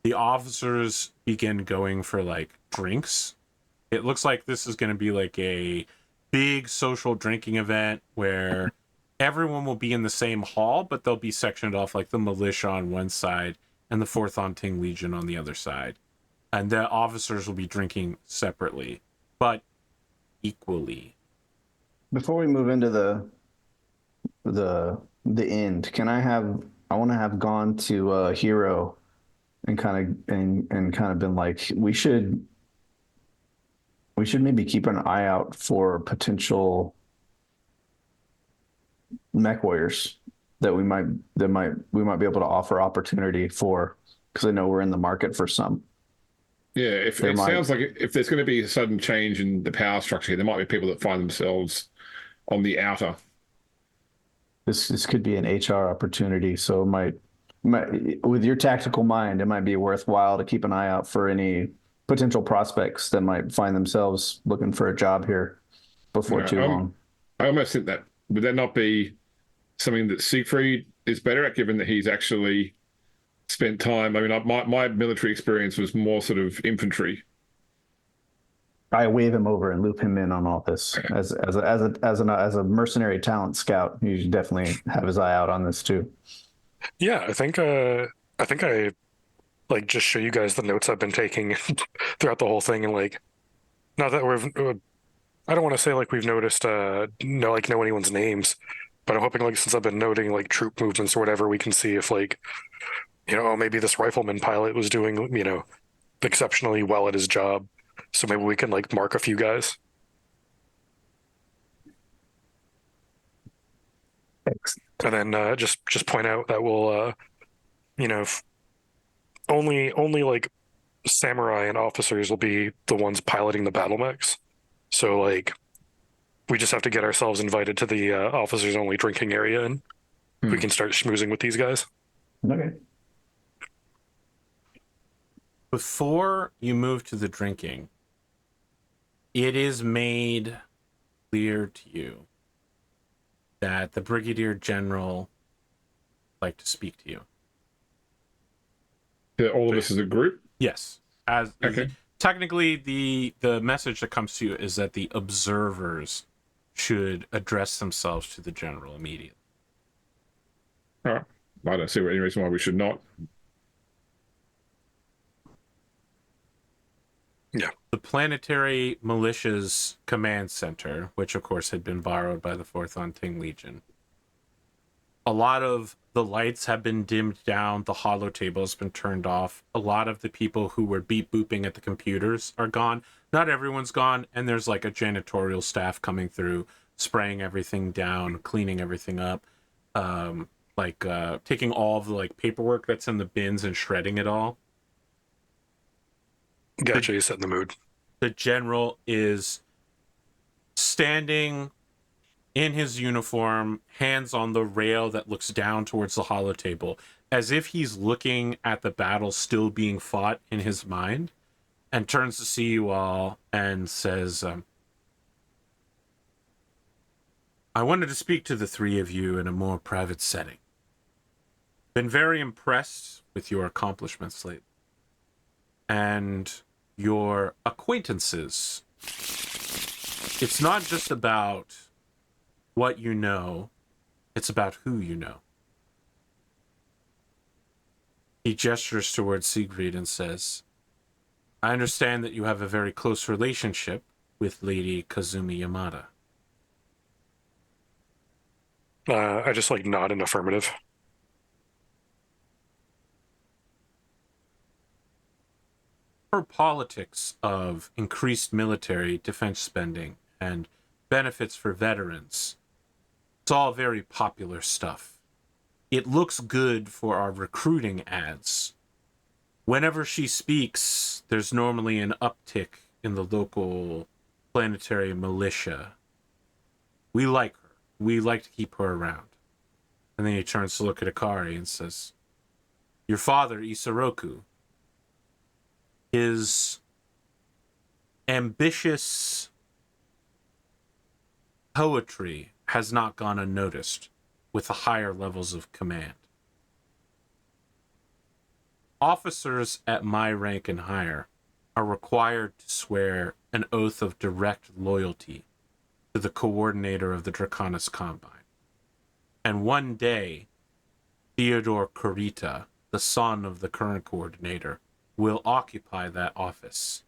the officers begin going for like drinks. It looks like this is going to be like a big social drinking event where everyone will be in the same hall, but they'll be sectioned off, like the militia on one side and the 4th On Ting Legion on the other side. And the officers will be drinking separately, but equally. Before we move into the end, I want to have gone to Hiro and kind of been like, we should maybe keep an eye out for potential mech warriors that we might be able to offer opportunity for, because I know we're in the market for some. Yeah, it sounds like if there's going to be a sudden change in the power structure, there might be people that find themselves on the outer. This could be an HR opportunity, so it might, with your tactical mind, it might be worthwhile to keep an eye out for any potential prospects that might find themselves looking for a job here before too long. I almost think that would that not be something that Siegfried is better at, given that he's actually spent time. I mean, my military experience was more sort of infantry. I wave him over and loop him in on all this as a mercenary talent scout. He should definitely have his eye out on this too. Yeah, I think I like just show you guys the notes I've been taking throughout the whole thing, and like, not that I don't want to say like we've noticed know anyone's names, but I'm hoping like since I've been noting like troop movements or whatever, we can see if like maybe this rifleman pilot was doing exceptionally well at his job. So maybe we can like mark a few guys. Thanks. And then just point out that we'll only like samurai and officers will be the ones piloting the battle mechs. So like we just have to get ourselves invited to the officers only drinking area, and we can start schmoozing with these guys. Okay. Before you move to the drinking, it is made clear to you that the Brigadier General would like to speak to you. Yeah, all of us as a group? Yes. As Okay. technically the message that comes to you is that the observers should address themselves to the general immediately. All right. I don't see any reason why we should not. Yeah. The Planetary Militia's command center, which of course had been borrowed by the 4th Onting Legion. A lot of the lights have been dimmed down, the holo table has been turned off. A lot of the people who were beep booping at the computers are gone. Not everyone's gone, and there's like a janitorial staff coming through, spraying everything down, cleaning everything up, taking all of the like paperwork that's in the bins and shredding it all. Gotcha, you set in the mood. The general is standing in his uniform, hands on the rail that looks down towards the holo table, as if he's looking at the battle still being fought in his mind, and turns to see you all and says, I wanted to speak to the three of you in a more private setting. Been very impressed with your accomplishments lately. And your acquaintances. It's not just about what you know, it's about who you know. He gestures towards Siegfried and says, I understand that you have a very close relationship with Lady Kazumi Yamada. I just like nod in affirmative. Her politics of increased military defense spending and benefits for veterans, it's all very popular stuff. It looks good for our recruiting ads. Whenever she speaks, there's normally an uptick in the local planetary militia. We like her. We like to keep her around. And then he turns to look at Akari and says, your father, Isoroku, his ambitious poetry has not gone unnoticed with the higher levels of command. Officers at my rank and higher are required to swear an oath of direct loyalty to the coordinator of the Draconis Combine. And one day, Theodore Kurita, the son of the current coordinator, will occupy that office.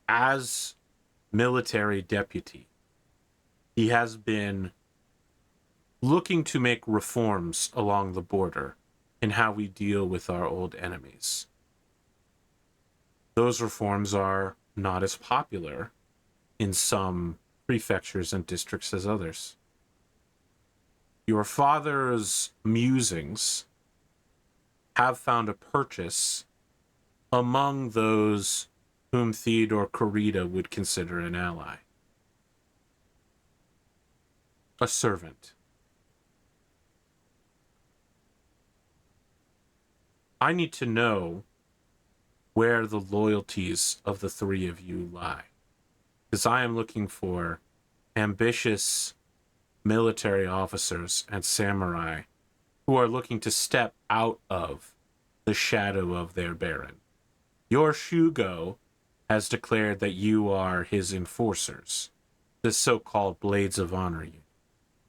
As military deputy, he has been looking to make reforms along the border in how we deal with our old enemies. Those reforms are not as popular in some prefectures and districts as others. Your father's musings have found a purchase among those whom Theodore Kurita would consider an ally. A servant. I need to know where the loyalties of the three of you lie, because I am looking for ambitious military officers and samurai who are looking to step out of the shadow of their baron. Your Shugo has declared that you are his enforcers, the so-called Blades of Honor unit.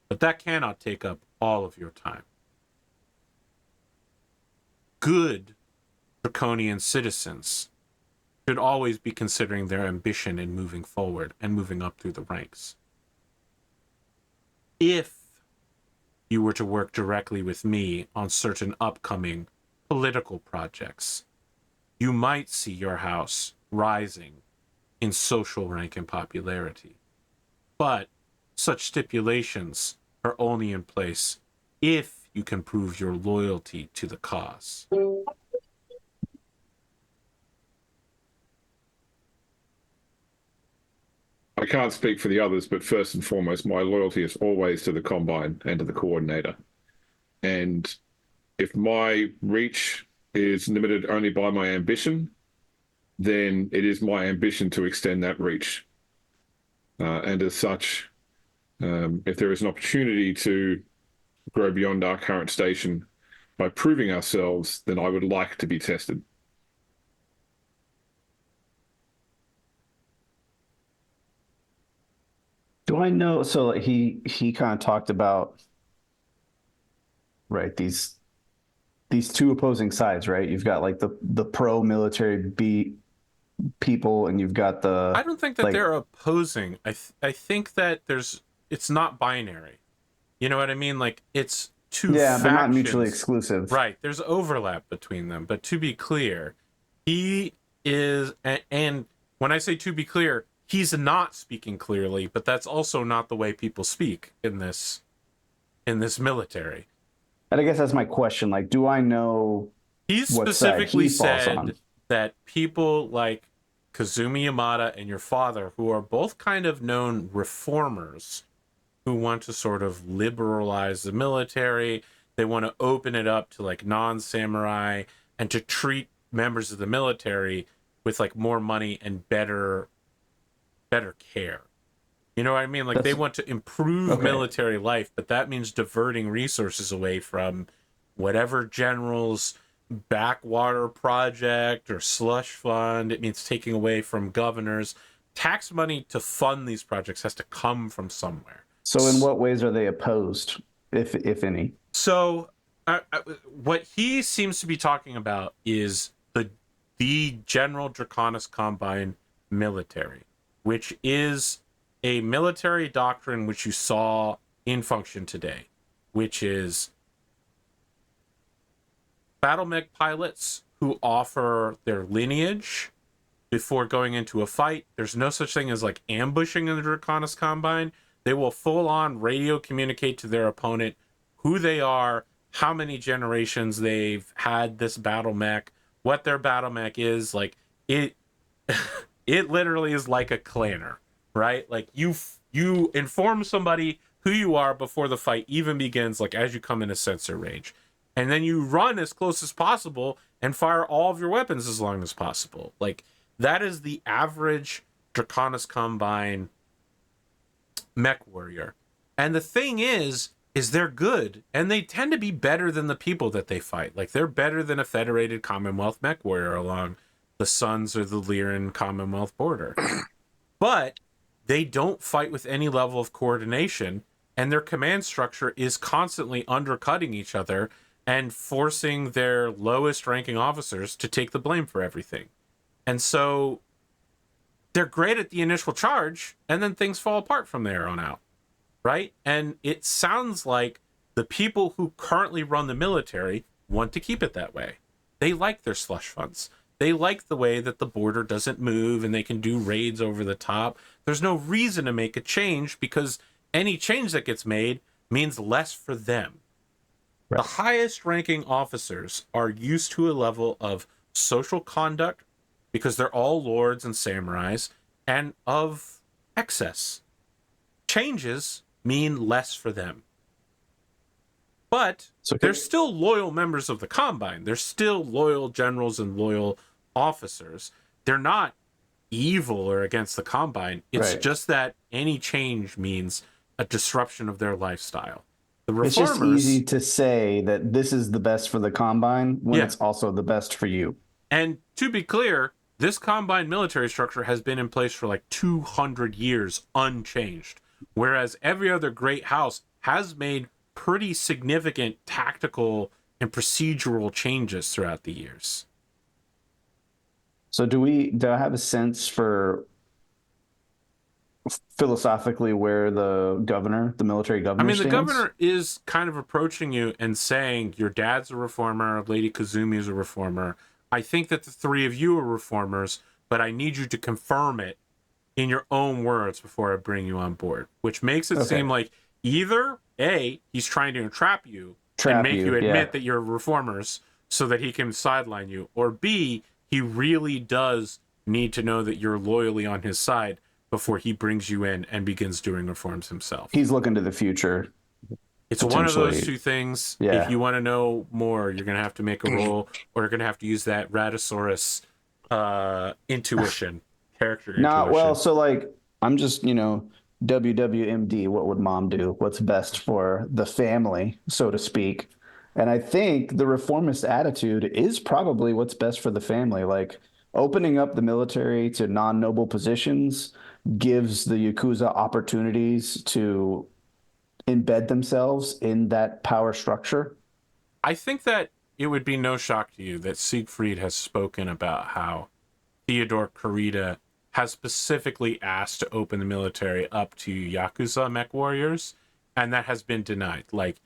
But that cannot take up all of your time. Good Draconian citizens should always be considering their ambition in moving forward and moving up through the ranks. If you were to work directly with me on certain upcoming political projects, you might see your house rising in social rank and popularity. But such stipulations are only in place if you can prove your loyalty to the cause. I can't speak for the others, but first and foremost, my loyalty is always to the Combine and to the Coordinator. And if my reach is limited only by my ambition, then it is my ambition to extend that reach. And as such, if there is an opportunity to grow beyond our current station by proving ourselves, then I would like to be tested. Do I know? So he kind of talked about, right, these two opposing sides, right? You've got like the pro military people, and you've got the. I don't think that they're opposing. I think that it's not binary. You know what I mean? Like it's two factions. They're not mutually exclusive. Right. There's overlap between them. But to be clear, he is, and when I say to be clear, he's not speaking clearly, but that's also not the way people speak in this military. And I guess that's my question. Like, do I know? He specifically said on? That people like Kazumi Yamada and your father, who are both kind of known reformers, who want to sort of liberalize the military, they want to open it up to like non-samurai and to treat members of the military with like more money and better care. You know what I mean? Like they want to improve military life, but that means diverting resources away from whatever general's backwater project or slush fund. It means taking away from governors. Tax money to fund these projects has to come from somewhere. So in what ways are they opposed, if any? So what he seems to be talking about is the general Draconis Combine military, which is a military doctrine which you saw in function today, which is battle mech pilots who offer their lineage before going into a fight. There's no such thing as like ambushing in the Draconis Combine. They will full on radio communicate to their opponent who they are, how many generations they've had this battle mech, what their battle mech is. Like it literally is like a clanner, right? Like you inform somebody who you are before the fight even begins, like as you come in a sensor range. And then you run as close as possible and fire all of your weapons as long as possible. Like that is the average Draconis Combine mech warrior. And the thing is they're good, and they tend to be better than the people that they fight. Like they're better than a federated Commonwealth mech warrior along the Suns or the Lyran Commonwealth border. But they don't fight with any level of coordination, and their command structure is constantly undercutting each other and forcing their lowest ranking officers to take the blame for everything. And so they're great at the initial charge, and then things fall apart from there on out, right? And it sounds like the people who currently run the military want to keep it that way. They like their slush funds. They like the way that the border doesn't move and they can do raids over the top. There's no reason to make a change because any change that gets made means less for them. Right. The highest ranking officers are used to a level of social conduct because they're all lords and samurais, and of excess. Changes mean less for them. But they're still loyal members of the Combine. They're still loyal generals and loyal officers. They're not evil or against the Combine. It's just that any change means a disruption of their lifestyle. The reformers, it's just easy to say that this is the best for the Combine when it's also the best for you. And to be clear, this Combine military structure has been in place for like 200 years unchanged, whereas every other great house has made pretty significant tactical and procedural changes throughout the years. So do I have a sense for philosophically where the military I governor mean, the stands? governor is kind of approaching you and saying, your dad's a reformer, Lady Kazumi is a reformer. I think that the three of you are reformers, but I need you to confirm it in your own words before I bring you on board, which makes it seem like either A, he's trying to entrap you and make you admit that you're reformers so that he can sideline you, or B, he really does need to know that you're loyally on his side before he brings you in and begins doing reforms himself. He's looking to the future. It's one of those two things. Yeah. If you want to know more, you're going to have to make a roll, or you're going to have to use that Raddosaurus intuition, character intuition. Well, so like, I'm just, WWMD, what would mom do? What's best for the family, so to speak? And I think the reformist attitude is probably what's best for the family. Like, opening up the military to non-noble positions gives the Yakuza opportunities to embed themselves in that power structure. I think that it would be no shock to you that Siegfried has spoken about how Theodore Kyeda has specifically asked to open the military up to Yakuza mech warriors, and that has been denied. Like,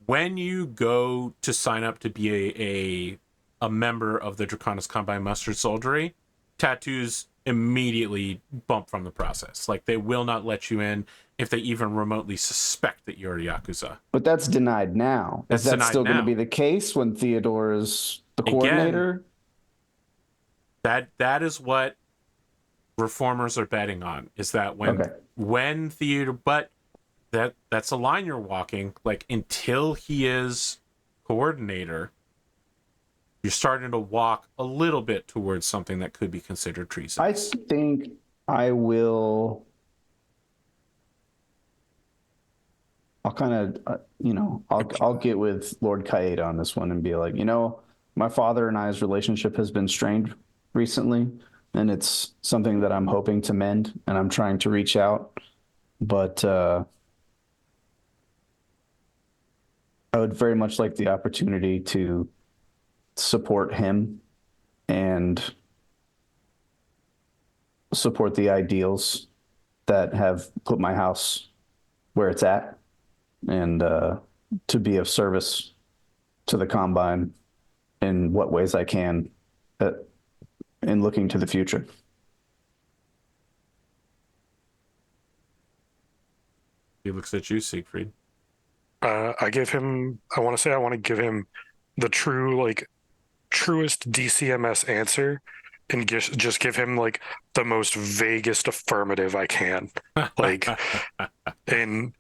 when you go to sign up to be a member of the Draconis Combine Mustard Soldiery, tattoos immediately bump from the process. Like, they will not let you in if they even remotely suspect that you're a Yakuza. But that's denied now. Is that still going to be the case when Theodore is the coordinator? That is what reformers are betting on, is that when Theodore, but that's a line you're walking. Like, until he is coordinator, you're starting to walk a little bit towards something that could be considered treason. I think I will. I'll kind of, I'll get with Lord Kyeda on this one and be like, my father and I's relationship has been strained recently, and it's something that I'm hoping to mend, and I'm trying to reach out. But I would very much like the opportunity to support him and support the ideals that have put my house where it's at, and to be of service to the Combine in what ways I can in looking to the future. He looks at you, Siegfried. I want to give him the truest DCMS answer, and just give him like the most vaguest affirmative I can. Like, in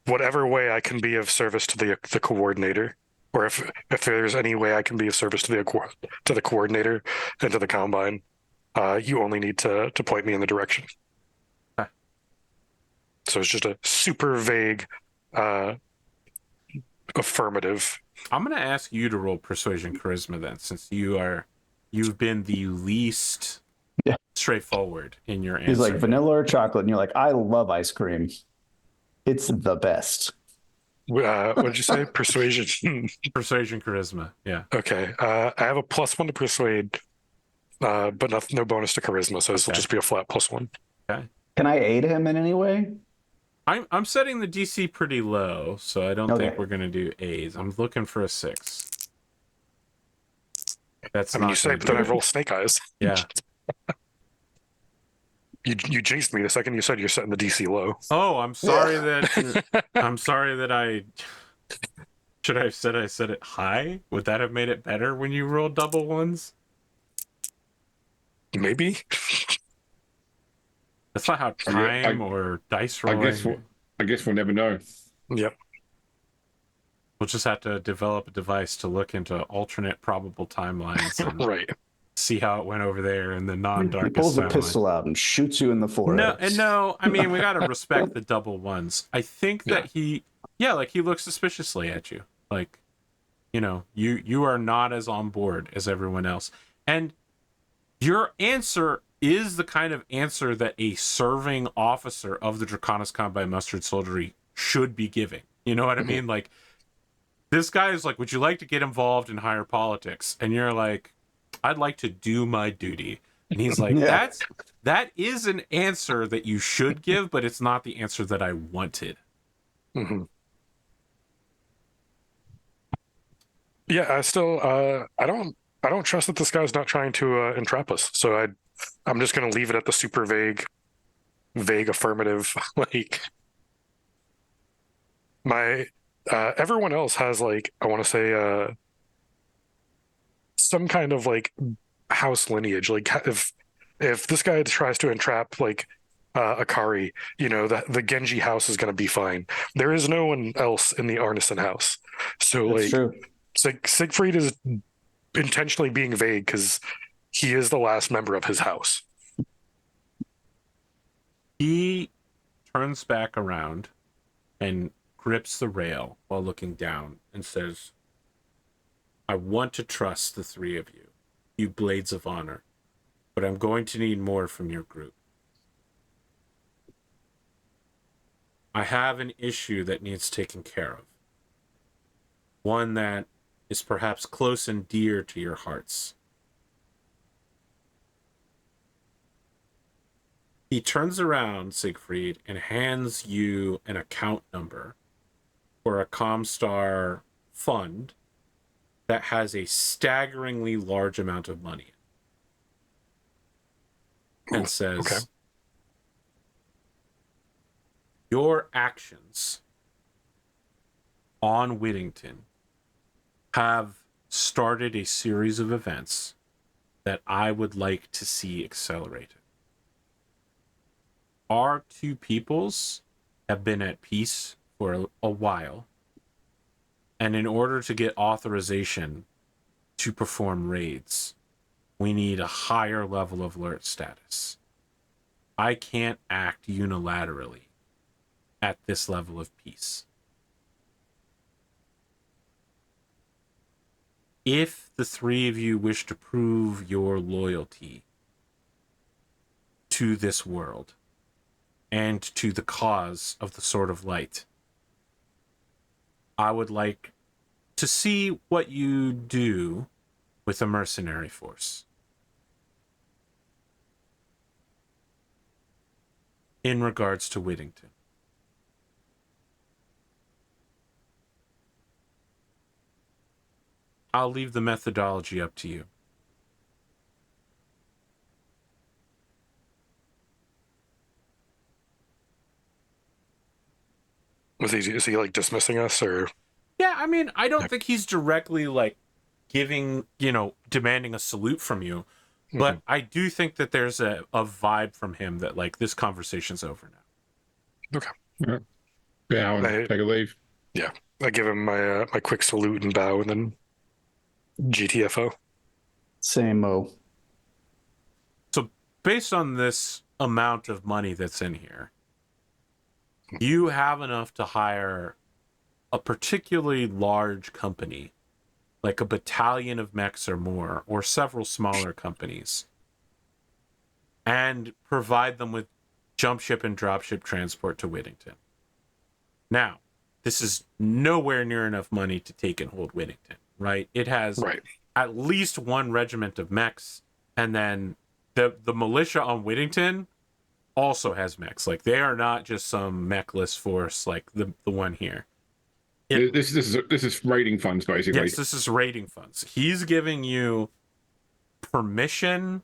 whatever way I can be of service to the coordinator, or if there's any way I can be of service to the coordinator and to the Combine, you only need to point me in the direction. So it's just a super vague affirmative. I'm going to ask you to roll persuasion charisma then, since you've been the least straightforward in your answer. He's like, vanilla or chocolate, and you're like, I love ice cream. It's the best. What did you say? Persuasion. Persuasion charisma. Yeah. Okay. I have a +1 to persuade, but no bonus to charisma, so this will just be a flat +1. Okay. Can I aid him in any way? I'm setting the DC pretty low, so I don't think we're going to do A's. I'm looking for a 6. That's you say, but then I roll snake eyes. Yeah. You jinxed me the second you said you're setting the DC low. Oh, I'm sorry that I should I have said I set it high? Would that have made it better when you rolled double ones? Maybe. That's not how time or dice rolling. I guess we'll never know. Yep. We'll just have to develop a device to look into alternate probable timelines and right. See how it went over there in the non-darkest He pulls a timeline. pistol out and shoots you in the forehead. No, I mean, we got to respect the double ones. I think that he looks suspiciously at you. Like, you are not as on board as everyone else. And your answer is the kind of answer that a serving officer of the Draconis Combine Mustard Soldiery should be giving. You know what I mean? Like, this guy is like, would you like to get involved in higher politics? And you're like, I'd like to do my duty. And he's like, Yeah. that is an answer that you should give, but it's not the answer that I wanted. Mm-hmm. Yeah, I still I don't trust that this guy's not trying to entrap us. So I'm just gonna leave it at the super vague affirmative. Like my everyone else has like I want to say some kind of like house lineage. Like if this guy tries to entrap like Akari, you know that the Genji house is gonna be fine. There is no one else in the Arnsson house. So That's like true. Siegfried is intentionally being vague because he is the last member of his house. He turns back around and grips the rail while looking down and says, I want to trust the three of you, you Blades of Honor, but I'm going to need more from your group. I have an issue that needs taken care of. One that is perhaps close and dear to your hearts. He turns around, Siegfried, and hands you an account number for a Comstar fund that has a staggeringly large amount of money. And says, Okay. Your actions on Whittington have started a series of events that I would like to see accelerated. Our two peoples have been at peace for a while, and in order to get authorization to perform raids, we need a higher level of alert status. I can't act unilaterally at this level of peace. If the three of you wish to prove your loyalty to this world and to the cause of the Sword of Light, I would like to see what you do with a mercenary force. In regards to Whittington. I'll leave the methodology up to you. Is he like dismissing us or? Yeah, I mean, I don't think he's directly like giving, demanding a salute from you. But I do think that there's a vibe from him that like this conversation's over now. Okay. Yeah. Bow and take a leave. Yeah. I give him my my quick salute and bow and then GTFO. Same-o. So based on this amount of money that's in here, you have enough to hire a particularly large company, like a battalion of mechs or more, or several smaller companies, and provide them with jump ship and drop ship transport to Whittington. Now, this is nowhere near enough money to take and hold Whittington, right? It has at least one regiment of mechs, and then the militia on Whittington also has mechs. Like, they are not just some mechless force like the one here. This is raiding funds, basically. Yes, this is raiding funds. He's giving you permission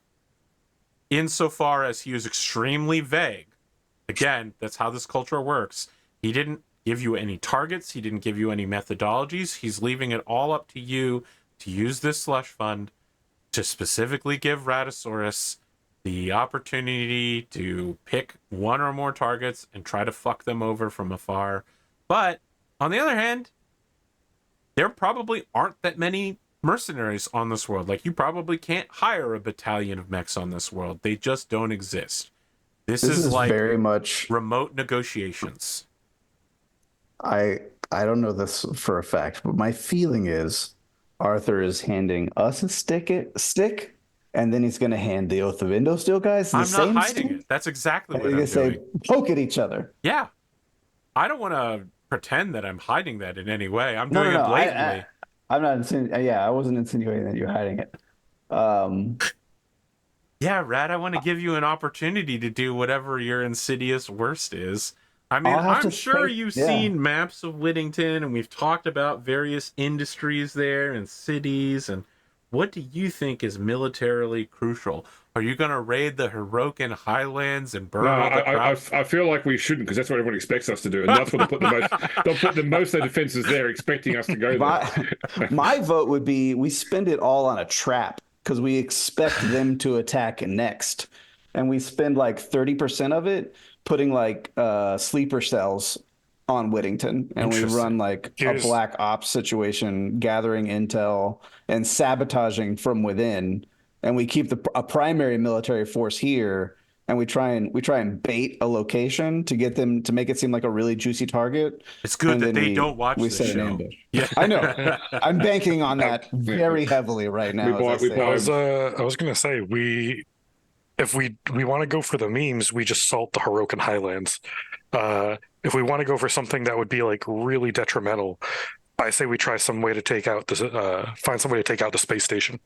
insofar as he was extremely vague. Again, that's how this culture works. He didn't give you any targets. He didn't give you any methodologies. He's leaving it all up to you to use this slush fund to specifically give Raddosaurus the opportunity to pick one or more targets and try to fuck them over from afar. But on the other hand, there probably aren't that many mercenaries on this world. Like, you probably can't hire a battalion of mechs on this world. They just don't exist. This is like very much remote negotiations. I don't know this for a fact, but my feeling is Arthur is handing us a stick, and then he's going to hand the Oath of Endosteel guys the same I'm not hiding stick. it. That's exactly what I'm I'm doing. Say, poke at each other. Yeah. I don't want to pretend that I'm hiding that in any way. I'm doing it blatantly. I'm not. I wasn't insinuating that you're hiding it. Um, Yeah, Rad, I want to give you an opportunity to do whatever your insidious worst is. I mean, I'll have I'm to sure think. you've Yeah. seen maps of Whittington and we've talked about various industries there and cities. And what do you think is militarily crucial? Are you going to raid the Hirokan Highlands and burn No, all the I crops? feel like we shouldn't because that's what everyone expects us to do, and that's what they'll put the most of the defenses there, expecting us to go My there. my vote would be we spend it all on a trap because we expect them to attack next. And we spend like 30% of it putting like sleeper cells on Whittington. And we run Interesting. like a Here's black ops situation, gathering intel and sabotaging from within. And we keep a primary military force here, and we try and bait a location to get them to make it seem like a really juicy target, It's good and that then they we don't watch we the set an show. ambush. Yeah. I know. I'm banking on Uh, that very heavily right we now as I buy we say buy this. I was gonna say if we want to go for the memes, we just salt the Hirokan Highlands. If we want to go for something that would be like really detrimental, I say we try some way to take out find some way to take out the space station.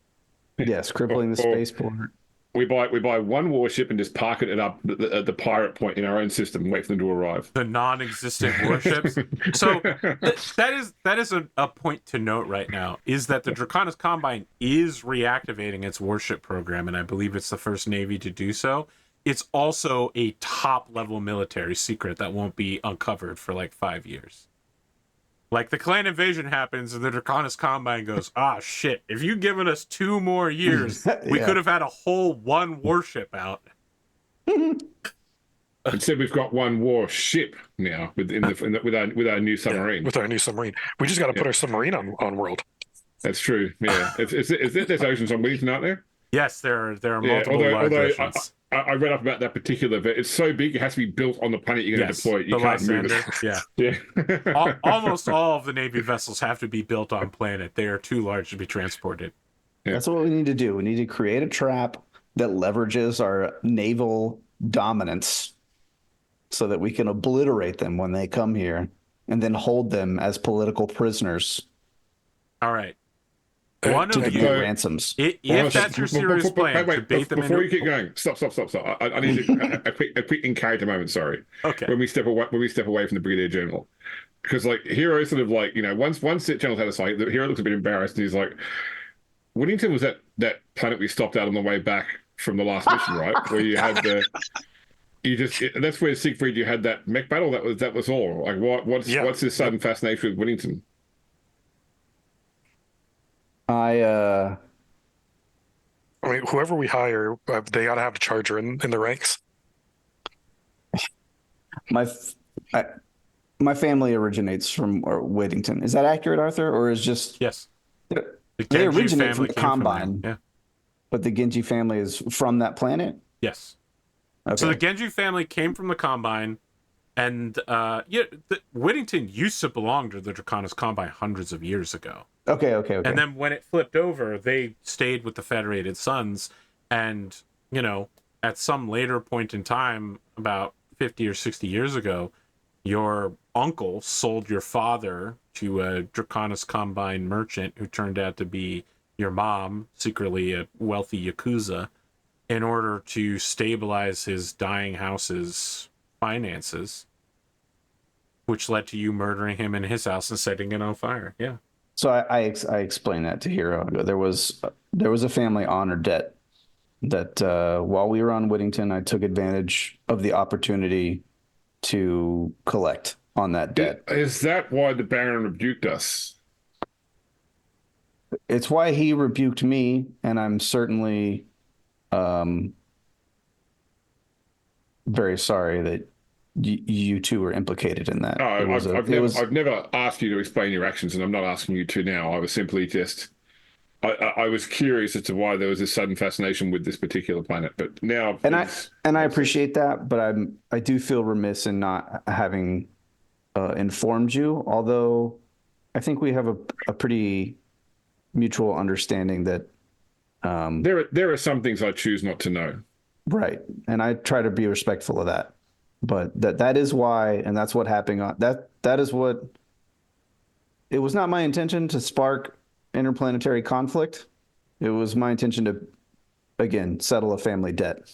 Yes, crippling the or spaceport. we buy one warship and just park it up at the pirate point in our own system and wait for them to arrive. The non-existent warships. So that is a point to note right now is that the Draconis Combine is reactivating its warship program, and I believe it's the first Navy to do so. It's also a top-level military secret that won't be uncovered for like 5 years. Like the clan invasion happens and the Draconis Combine goes, ah, shit, if you'd given us 2 more years, we Yeah. could have had a whole one warship out. Instead, we've got one warship now with our new submarine. With our new submarine. We just got to put our submarine on world. That's true. Yeah, there's oceans on Wellington, aren't there? Yes, there are Yeah. multiple large Although oceans. I read up about that particular event. It's so big, it has to be built on the planet you're going to Yes, deploy it. You the can't move Lysander. it. Yeah. Yeah. Almost all of the Navy vessels have to be built on planet. They are too large to be transported. That's what we need to do. We need to create a trap that leverages our naval dominance so that we can obliterate them when they come here and then hold them as political prisoners All right. One to of get you, ransoms. if that's your serious plan, to bait them before into... you keep going, stop. I need a quick in character moment. Sorry. Okay. When we step away from the Brigadier General, because like Hiro sort of like once the general's had a sight, the Hiro looks a bit embarrassed and he's like, Whittington was that planet we stopped out on the way back from the last mission, right? Where you had that's where Siegfried, you had that mech battle. That was all. Like what's this sudden fascination with Whittington? I mean, whoever we hire, they got to have the charger in the ranks. My family originates from Whittington. Is that accurate, Arthur, or is just Yes. The they Genji originate from family the came from there. Combine, Yeah. but the Genji family is from that planet? Yes. Okay. So the Genji family came from the Combine, and Whittington used to belong to the Draconis Combine hundreds of years ago. Okay. And then when it flipped over, they stayed with the Federated Sons, and at some later point in time, about 50 or 60 years ago, your uncle sold your father to a Draconis Combine merchant who turned out to be your mom, secretly a wealthy Yakuza, in order to stabilize his dying house's finances, which led to you murdering him in his house and setting it on fire. Yeah. So I explained that to Hiro. There was a family honor debt that while we were on Whittington, I took advantage of the opportunity to collect on that debt. Is that why the Baron rebuked us? It's why he rebuked me, and I'm certainly very sorry that you two were implicated in that. I've never asked you to explain your actions, and I'm not asking you to now. I was simply just, I was curious as to why there was this sudden fascination with this particular planet. But now, I appreciate that, but I do feel remiss in not having informed you. Although I think we have a pretty mutual understanding that there are some things I choose not to know. Right, and I try to be respectful of that. But that is why, and that's what happened. That is what. It was not my intention to spark interplanetary conflict, It was my intention to, again, settle a family debt.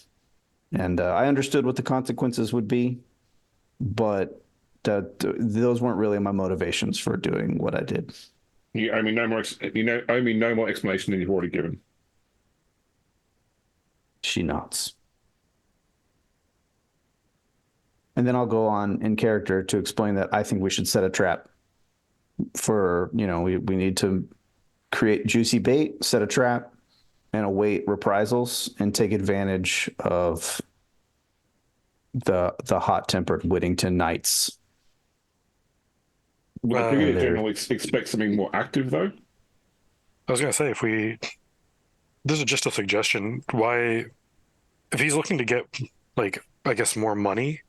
And I understood what the consequences would be, but those weren't really my motivations for doing what I did. You owe me no more. Owe me no more explanation than you've already given. She nods. And then I'll go on in character to explain that I think we should set a trap for, we need to create juicy bait, set a trap, and await reprisals and take advantage of the hot-tempered Whittington Knights. Would the Brigadier General expect something more active, though? I was going to say, this is just a suggestion. Why, if he's looking to get, I guess, more money,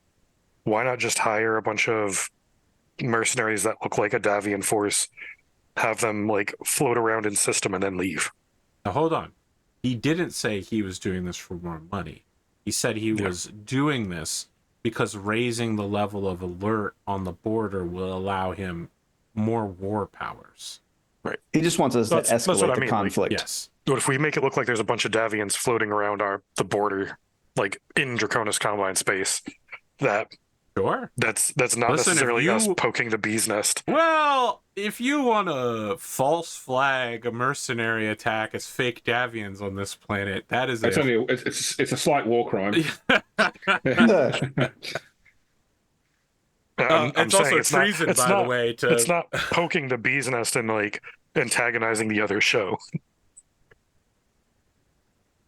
why not just hire a bunch of mercenaries that look like a Davian force, have them, float around in system and then leave? Now, hold on. He didn't say he was doing this for more money. He said he was doing this because raising the level of alert on the border will allow him more war powers. Right. He just wants us to escalate the conflict. Yes. But if we make it look like there's a bunch of Davians floating around the border, in Draconis Combine space, Sure. That's not necessarily us poking the bee's nest. Well, if you want to false flag a mercenary attack as fake Davians on this planet, that is it's a slight war crime. It's also treason, by the way. It's not poking the bee's nest and antagonizing the other show.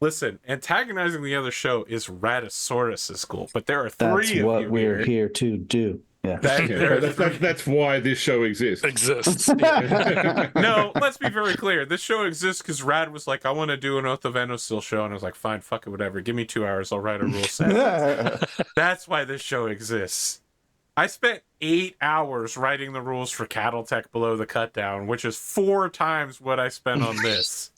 Listen, antagonizing the other show is Raddosaurus' goal, but there are three That's of you what we're here to do. Yeah. That's why this show exists. No, let's be very clear. This show exists because Rad was like, I want to do an Oath of Endosteel show, and I was like, fine, fuck it, whatever. Give me 2 hours, I'll write a rule set. That's why this show exists. I spent 8 hours writing the rules for Battletech Below the Cutdown, which is 4 times what I spent on this.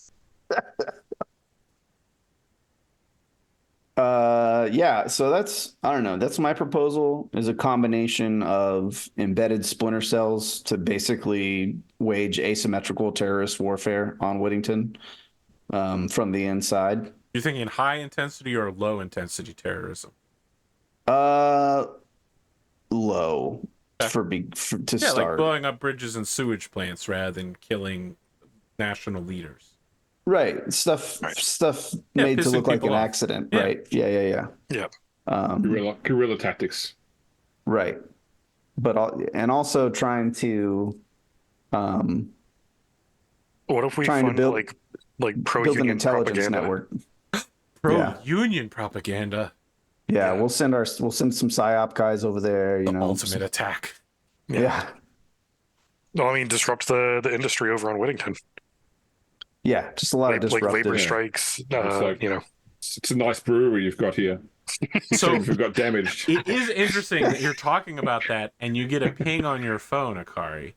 Yeah, so I don't know. That's my proposal, is a combination of embedded splinter cells to basically wage asymmetrical terrorist warfare on Whittington from the inside. You're thinking high intensity or low intensity terrorism? Low to start. Like blowing up bridges and sewage plants rather than killing national leaders. Right. Stuff made to look like an accident. Yeah. Right. Yeah. Guerrilla tactics. Right. But also trying to what if we trying fund to build pro-union an intelligence propaganda network? Pro-union propaganda. Yeah, we'll send some PSYOP guys over there, Ultimate attack. Yeah. No, I mean disrupt the industry over on Whittington. Yeah, just a lot of disruptive. Labor strikes. It's a nice brewery you've got here. So we've got damaged. It is interesting that you're talking about that, and you get a ping on your phone, Akari.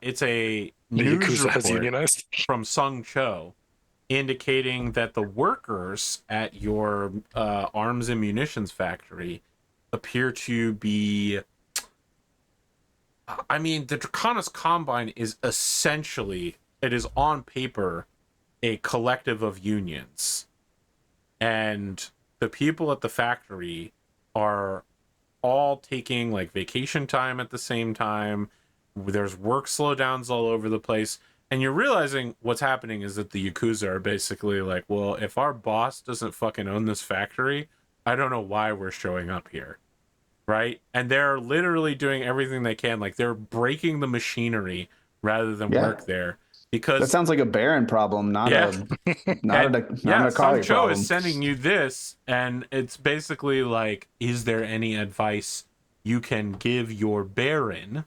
It's a news report from Sung Cho indicating that the workers at your arms and munitions factory appear to be... I mean, the Draconis Combine is essentially... It is on paper a collective of unions. And the people at the factory are all taking vacation time at the same time. There's work slowdowns all over the place. And you're realizing what's happening is that the Yakuza are basically like, well, if our boss doesn't fucking own this factory, I don't know why we're showing up here. Right? And they're literally doing everything they can. They're breaking the machinery rather than work there. Because that sounds like a Baron problem, not a Sung Akari Cho problem. is sending you this, and it's basically like, is there any advice you can give your Baron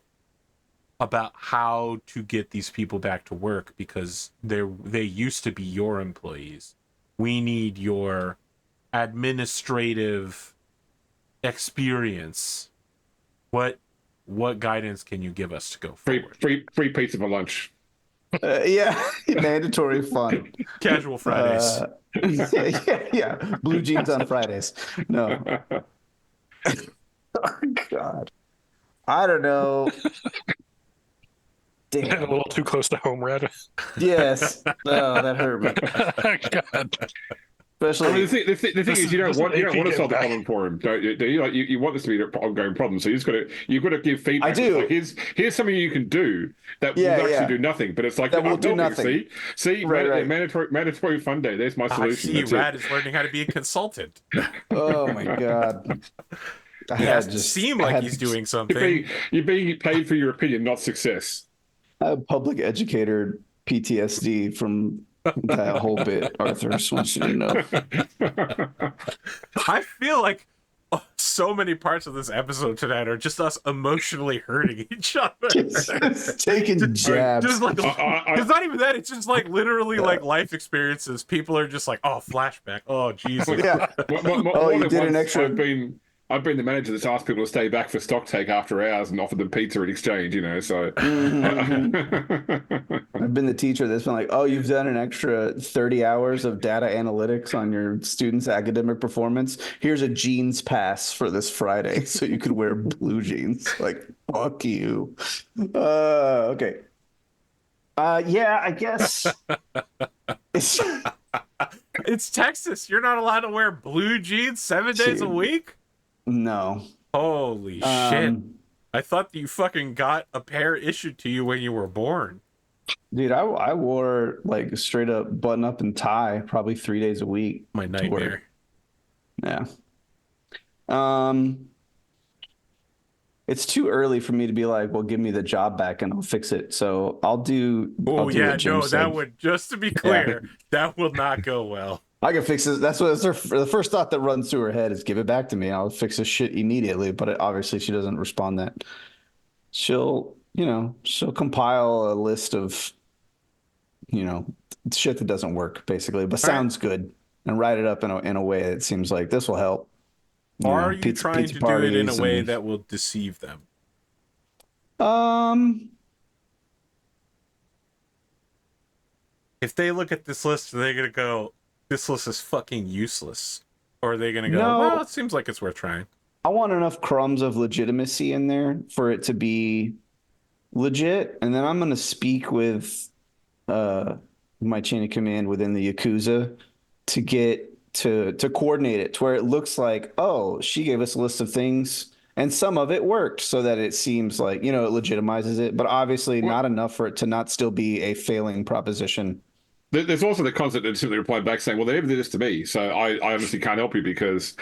about how to get these people back to work, because they used to be your employees. We need your administrative experience. What guidance can you give us to go forward? Free pizza for lunch. Yeah, mandatory fun. Casual Fridays. Yeah. Blue jeans on Fridays. No. Oh, God. I don't know. A Damn. little too close to home, Red. Yes. Oh, that hurt me. God. Especially. I mean, the thing is, you don't want to solve the back. problem for him, don't you? Like, you want this to be an ongoing problem, so you've got to give feedback. I do. Like, here's something you can do that will actually do nothing, but it's like that will do nothing. See, right. mandatory fun day. There's my solution. I see. Rad is learning how to be a consultant. Oh my god. He has to seem like he's doing something. You're being paid for your opinion, not success. I have public educator PTSD from that whole bit. Arthur just wants you to know. I feel like so many parts of this episode tonight are just us emotionally hurting each other. Just taking jabs. Just like, it's not even that. It's just like literally like life experiences. People are just like, oh, flashback. Oh, Jesus. Yeah. You did an extra. I've been the manager that's asked people to stay back for stock take after hours and offered them pizza in exchange, so. I've been the teacher that's been like, oh, you've done an extra 30 hours of data analytics on your students' academic performance. Here's a jeans pass for this Friday so you could wear blue jeans. Like, fuck you. Okay. Yeah, I guess. It's Texas. You're not allowed to wear blue jeans 7 days a week? No. Holy shit. I thought that you fucking got a pair issued to you when you were born. Dude, I wore like a straight up button up and tie probably 3 days a week. My nightmare. Yeah. It's too early for me to be like, well, give me the job back and I'll fix it. So I'll do. Oh, yeah, no, that would, just to be clear, that will not go well. I can fix this. That's the first thought that runs through her head is give it back to me. I'll fix this shit immediately. But obviously she doesn't respond that. She'll compile a list of, shit that doesn't work basically, but sounds good and write it up in a way that seems like this will help. Are you trying to do it in a way that will deceive them? If they look at this list, they're going to go, this list is fucking useless. Or are they going to go, well, it seems like it's worth trying. I want enough crumbs of legitimacy in there for it to be legit. And then I'm going to speak with my chain of command within the Yakuza to get to coordinate it to where it looks like, oh, she gave us a list of things and some of it worked so that it seems like, it legitimizes it, but obviously not enough for it to not still be a failing proposition. There's also the concept that simply replied back saying, well, they never did this to me, so I honestly can't help you because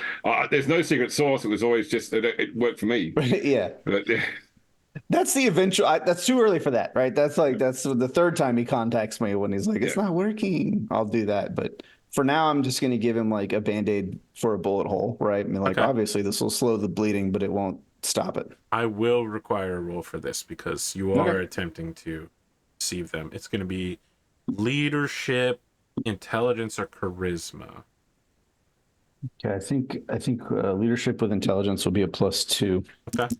there's no secret source. It was always just, it worked for me. Yeah. That's the eventual. That's too early for that, right? That's the third time he contacts me when he's like, it's not working. I'll do that. But for now, I'm just going to give him like a Band-Aid for a bullet hole, right? I mean, like, obviously this will slow the bleeding, but it won't stop it. I will require a roll for this because you are attempting to deceive them. It's going to be leadership, intelligence, or charisma. Okay, I think leadership with intelligence will be a +2. Okay.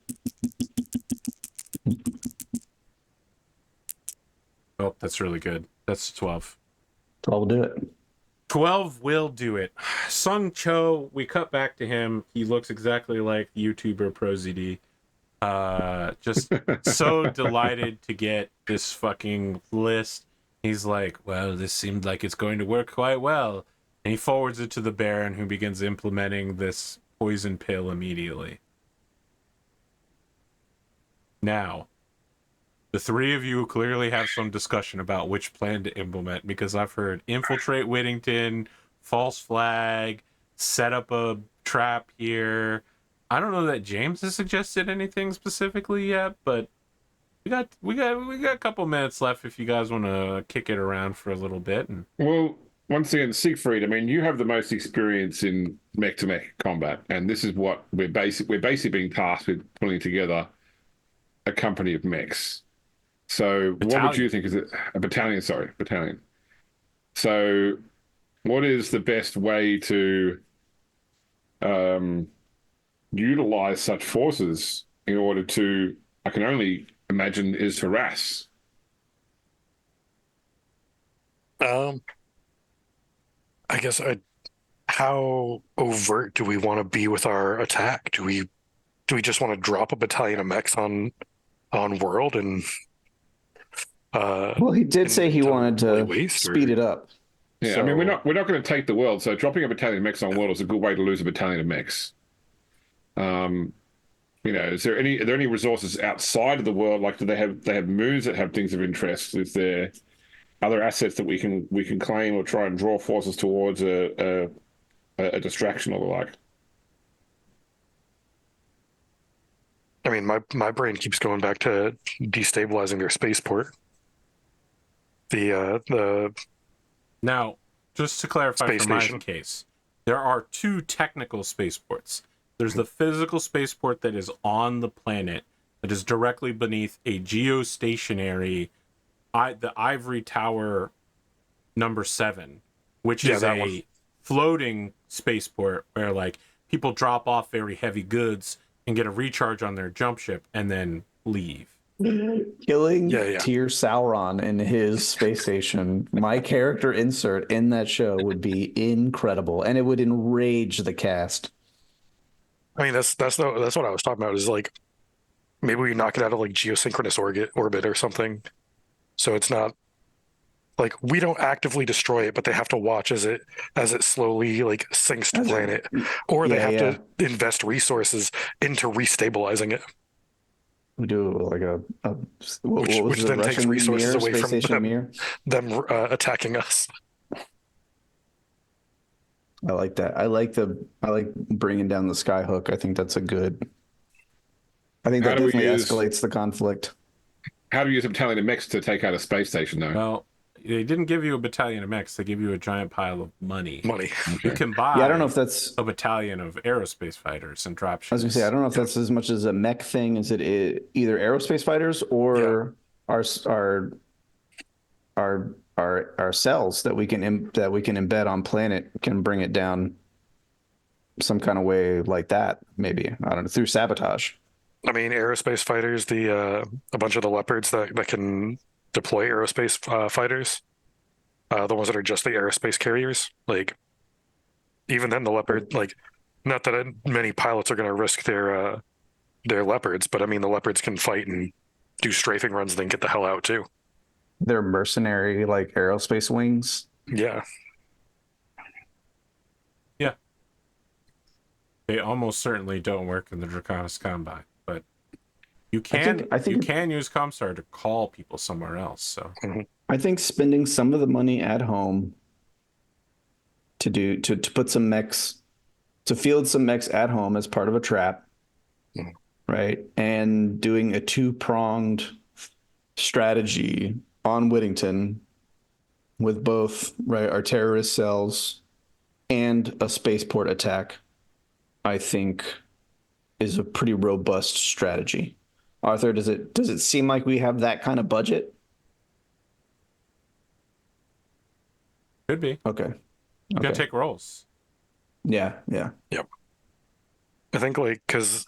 Oh, that's really good. That's 12. 12 will do it. 12 will do it. Sung Cho, we cut back to him. He looks exactly like YouTuber ProZD. Just so delighted to get this fucking list. He's like, well, this seemed like it's going to work quite well. And he forwards it to the Baron, who begins implementing this poison pill immediately. Now, the three of you clearly have some discussion about which plan to implement, because I've heard infiltrate Whittington, false flag, set up a trap here. I don't know that James has suggested anything specifically yet, but we got a couple minutes left if you guys want to kick it around for a little bit. And well, once again, Siegfried, I mean, you have the most experience in mech-to-mech combat, and this is what we're basically being tasked with putting together a company of mechs. So what would you think is a battalion? Sorry, battalion. So what is the best way to utilize such forces in order to, I can only imagine, is harass? I guess how overt do we want to be with our attack? Do we just want to drop a battalion of mechs on world and Well, he did say he wanted to waste, speed it up. Yeah, So, I mean, we're not going to take the world, so dropping a battalion of mechs on world is a good way to lose a battalion of mechs. You know, are there any resources outside of the world? Like, do they have moons that have things of interest? Is there other assets that we can claim or try and draw forces towards a distraction or the like? I mean, my brain keeps going back to destabilizing their spaceport. The Now, just to clarify Space for my station. case, there are two technical spaceports. There's the physical spaceport that is on the planet that is directly beneath a geostationary, the Ivory Tower number 7, which is that a one. floating spaceport where like people drop off very heavy goods and get a recharge on their jump ship and then leave. killing Yeah. Tyr Sauron in his space station, my character insert in that show would be incredible, and it would enrage the cast. I mean, that's what I was talking about. Is like maybe we knock it out of like geosynchronous orbit or something, so it's not like we don't actively destroy it, but they have to watch as it slowly like sinks to planet, or they have to invest resources into restabilizing it. We do like Which then takes resources away from them attacking us. I like that. I like bringing down the skyhook. I think that's a good. I think that definitely escalates the conflict. How do you use a battalion of mechs to take out a space station, though? Well, they didn't give you a battalion of mechs. They give you a giant pile of money. Okay. You can buy. Yeah, I don't know if that's a battalion of aerospace fighters and dropships. I was gonna say I don't know if that's as much as a mech thing. Is it either aerospace fighters or our cells that we can embed on planet can bring it down some kind of way like that? Maybe I don't know, through sabotage. I mean, aerospace fighters, a bunch of the leopards that can deploy aerospace fighters, the ones that are just the aerospace carriers. Like, even then, the leopard, like, not that many pilots are going to risk their leopards, but I mean, the leopards can fight and do strafing runs, then get the hell out too. They're mercenary, like aerospace wings. Yeah. Yeah. They almost certainly don't work in the Draconis Combine, but you can you can use Comstar to call people somewhere else. So I think spending some of the money at home to put some mechs, to field some mechs at home as part of a trap, right? And doing a two-pronged strategy on Whittington with both our terrorist cells and a spaceport attack, I think is a pretty robust strategy. Arthur, does it seem like we have that kind of budget? could be. Okay. You gotta take rolls. Yeah. Yep. I think because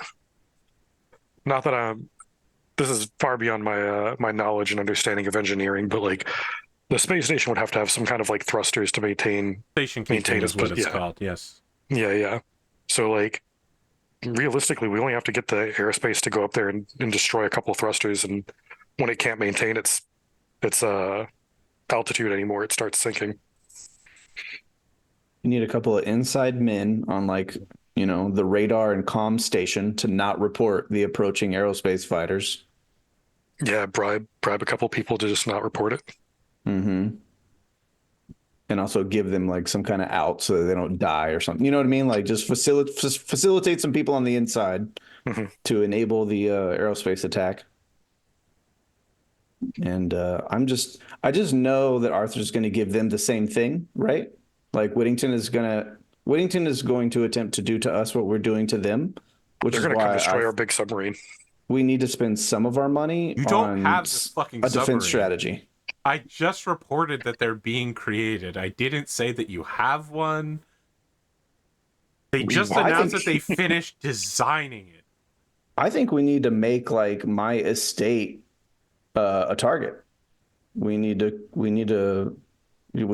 not that this is far beyond my my knowledge and understanding of engineering, but like the space station would have to have some kind of like thrusters to maintain Station is what it's called. Yes. Yeah. So like realistically, we only have to get the aerospace to go up there and destroy a couple of thrusters, and when it can't maintain its altitude anymore, it starts sinking. You need a couple of inside men on the radar and comm station to not report the approaching aerospace fighters. Yeah, bribe a couple people to just not report it. Mm-hmm. And also give them some kind of out so that they don't die or something. You know what I mean? Like just facilitate some people on the inside to enable the aerospace attack. And I just know that Arthur's going to give them the same thing, right? Like Whittington is going to attempt to do to us what we're doing to them, which They're is going to why come destroy our big submarine. We need to spend some of our money You don't on have this fucking a defense submarine. strategy. I just reported that they're being created. I didn't say that you have one. They just announced that they finished designing it. I think we need to make my estate a target. We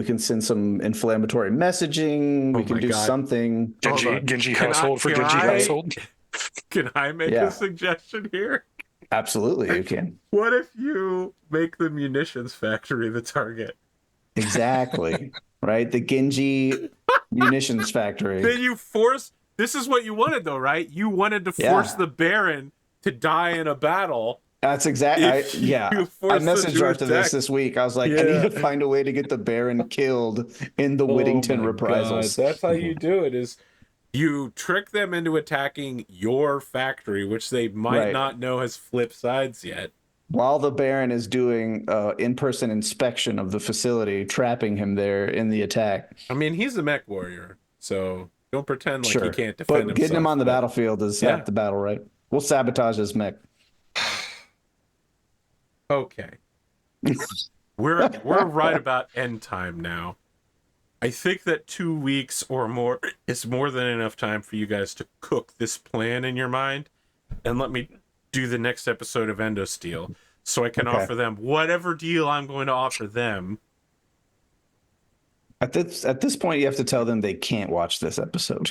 can send some inflammatory messaging. We can do something. Genji household for Genji household. Can I make a suggestion here? Absolutely, you can. What if you make the munitions factory the target? Exactly. Right? The Genji munitions factory. Then you force. This is what you wanted, though, right? You wanted to force the Baron to die in a battle. That's exactly. I messaged Arthur this week. I was like, I need to find a way to get the Baron killed in the Whittington reprisals. God. That's how you do it. Is you trick them into attacking your factory, which they might not know has flipped sides yet. While the Baron is doing in-person inspection of the facility, trapping him there in the attack. I mean, he's a mech warrior, so don't pretend like he can't defend himself. But getting him on the battlefield is half the battle, right? We'll sabotage his mech. Okay. We're right about end time now. I think that 2 weeks or more is more than enough time for you guys to cook this plan in your mind and let me do the next episode of Endosteel so I can offer them whatever deal I'm going to offer them. At this point, you have to tell them they can't watch this episode.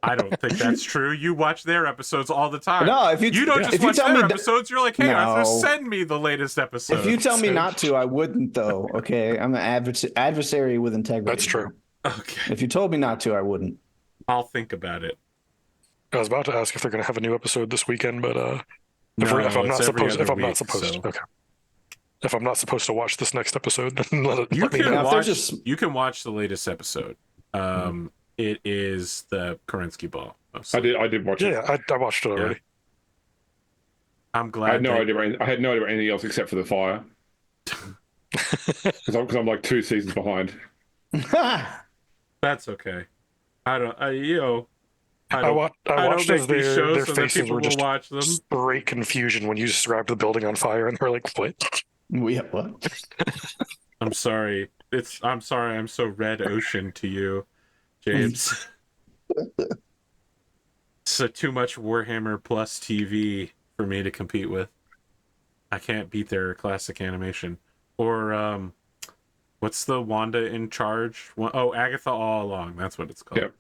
I don't think that's true. You watch their episodes all the time. No, if you don't just watch their episodes, you're like, hey, Arthur, send me the latest episode. If you tell me not to, I wouldn't, though. Okay, I'm an adversary with integrity. That's true. Okay. If you told me not to, I wouldn't. I'll think about it. I was about to ask if they're going to have a new episode this weekend, but if I'm not supposed to watch this next episode, then let me know. You can watch the latest episode. It is the Kerensky Ball. Mostly. I did watch it. Yeah, I watched it already. I'm glad. I had no idea about anything else except for the fire. Because I'm like 2 seasons behind. That's okay. I watched as their so faces were just watch them. Great confusion when you described the building on fire, and they're like, "What? What?" I'm sorry. I'm sorry. I'm so red ocean to you, James. So too much Warhammer Plus TV for me to compete with. I can't beat their classic animation. Or what's the Wanda in charge? Oh, Agatha All Along. That's what it's called. Yep.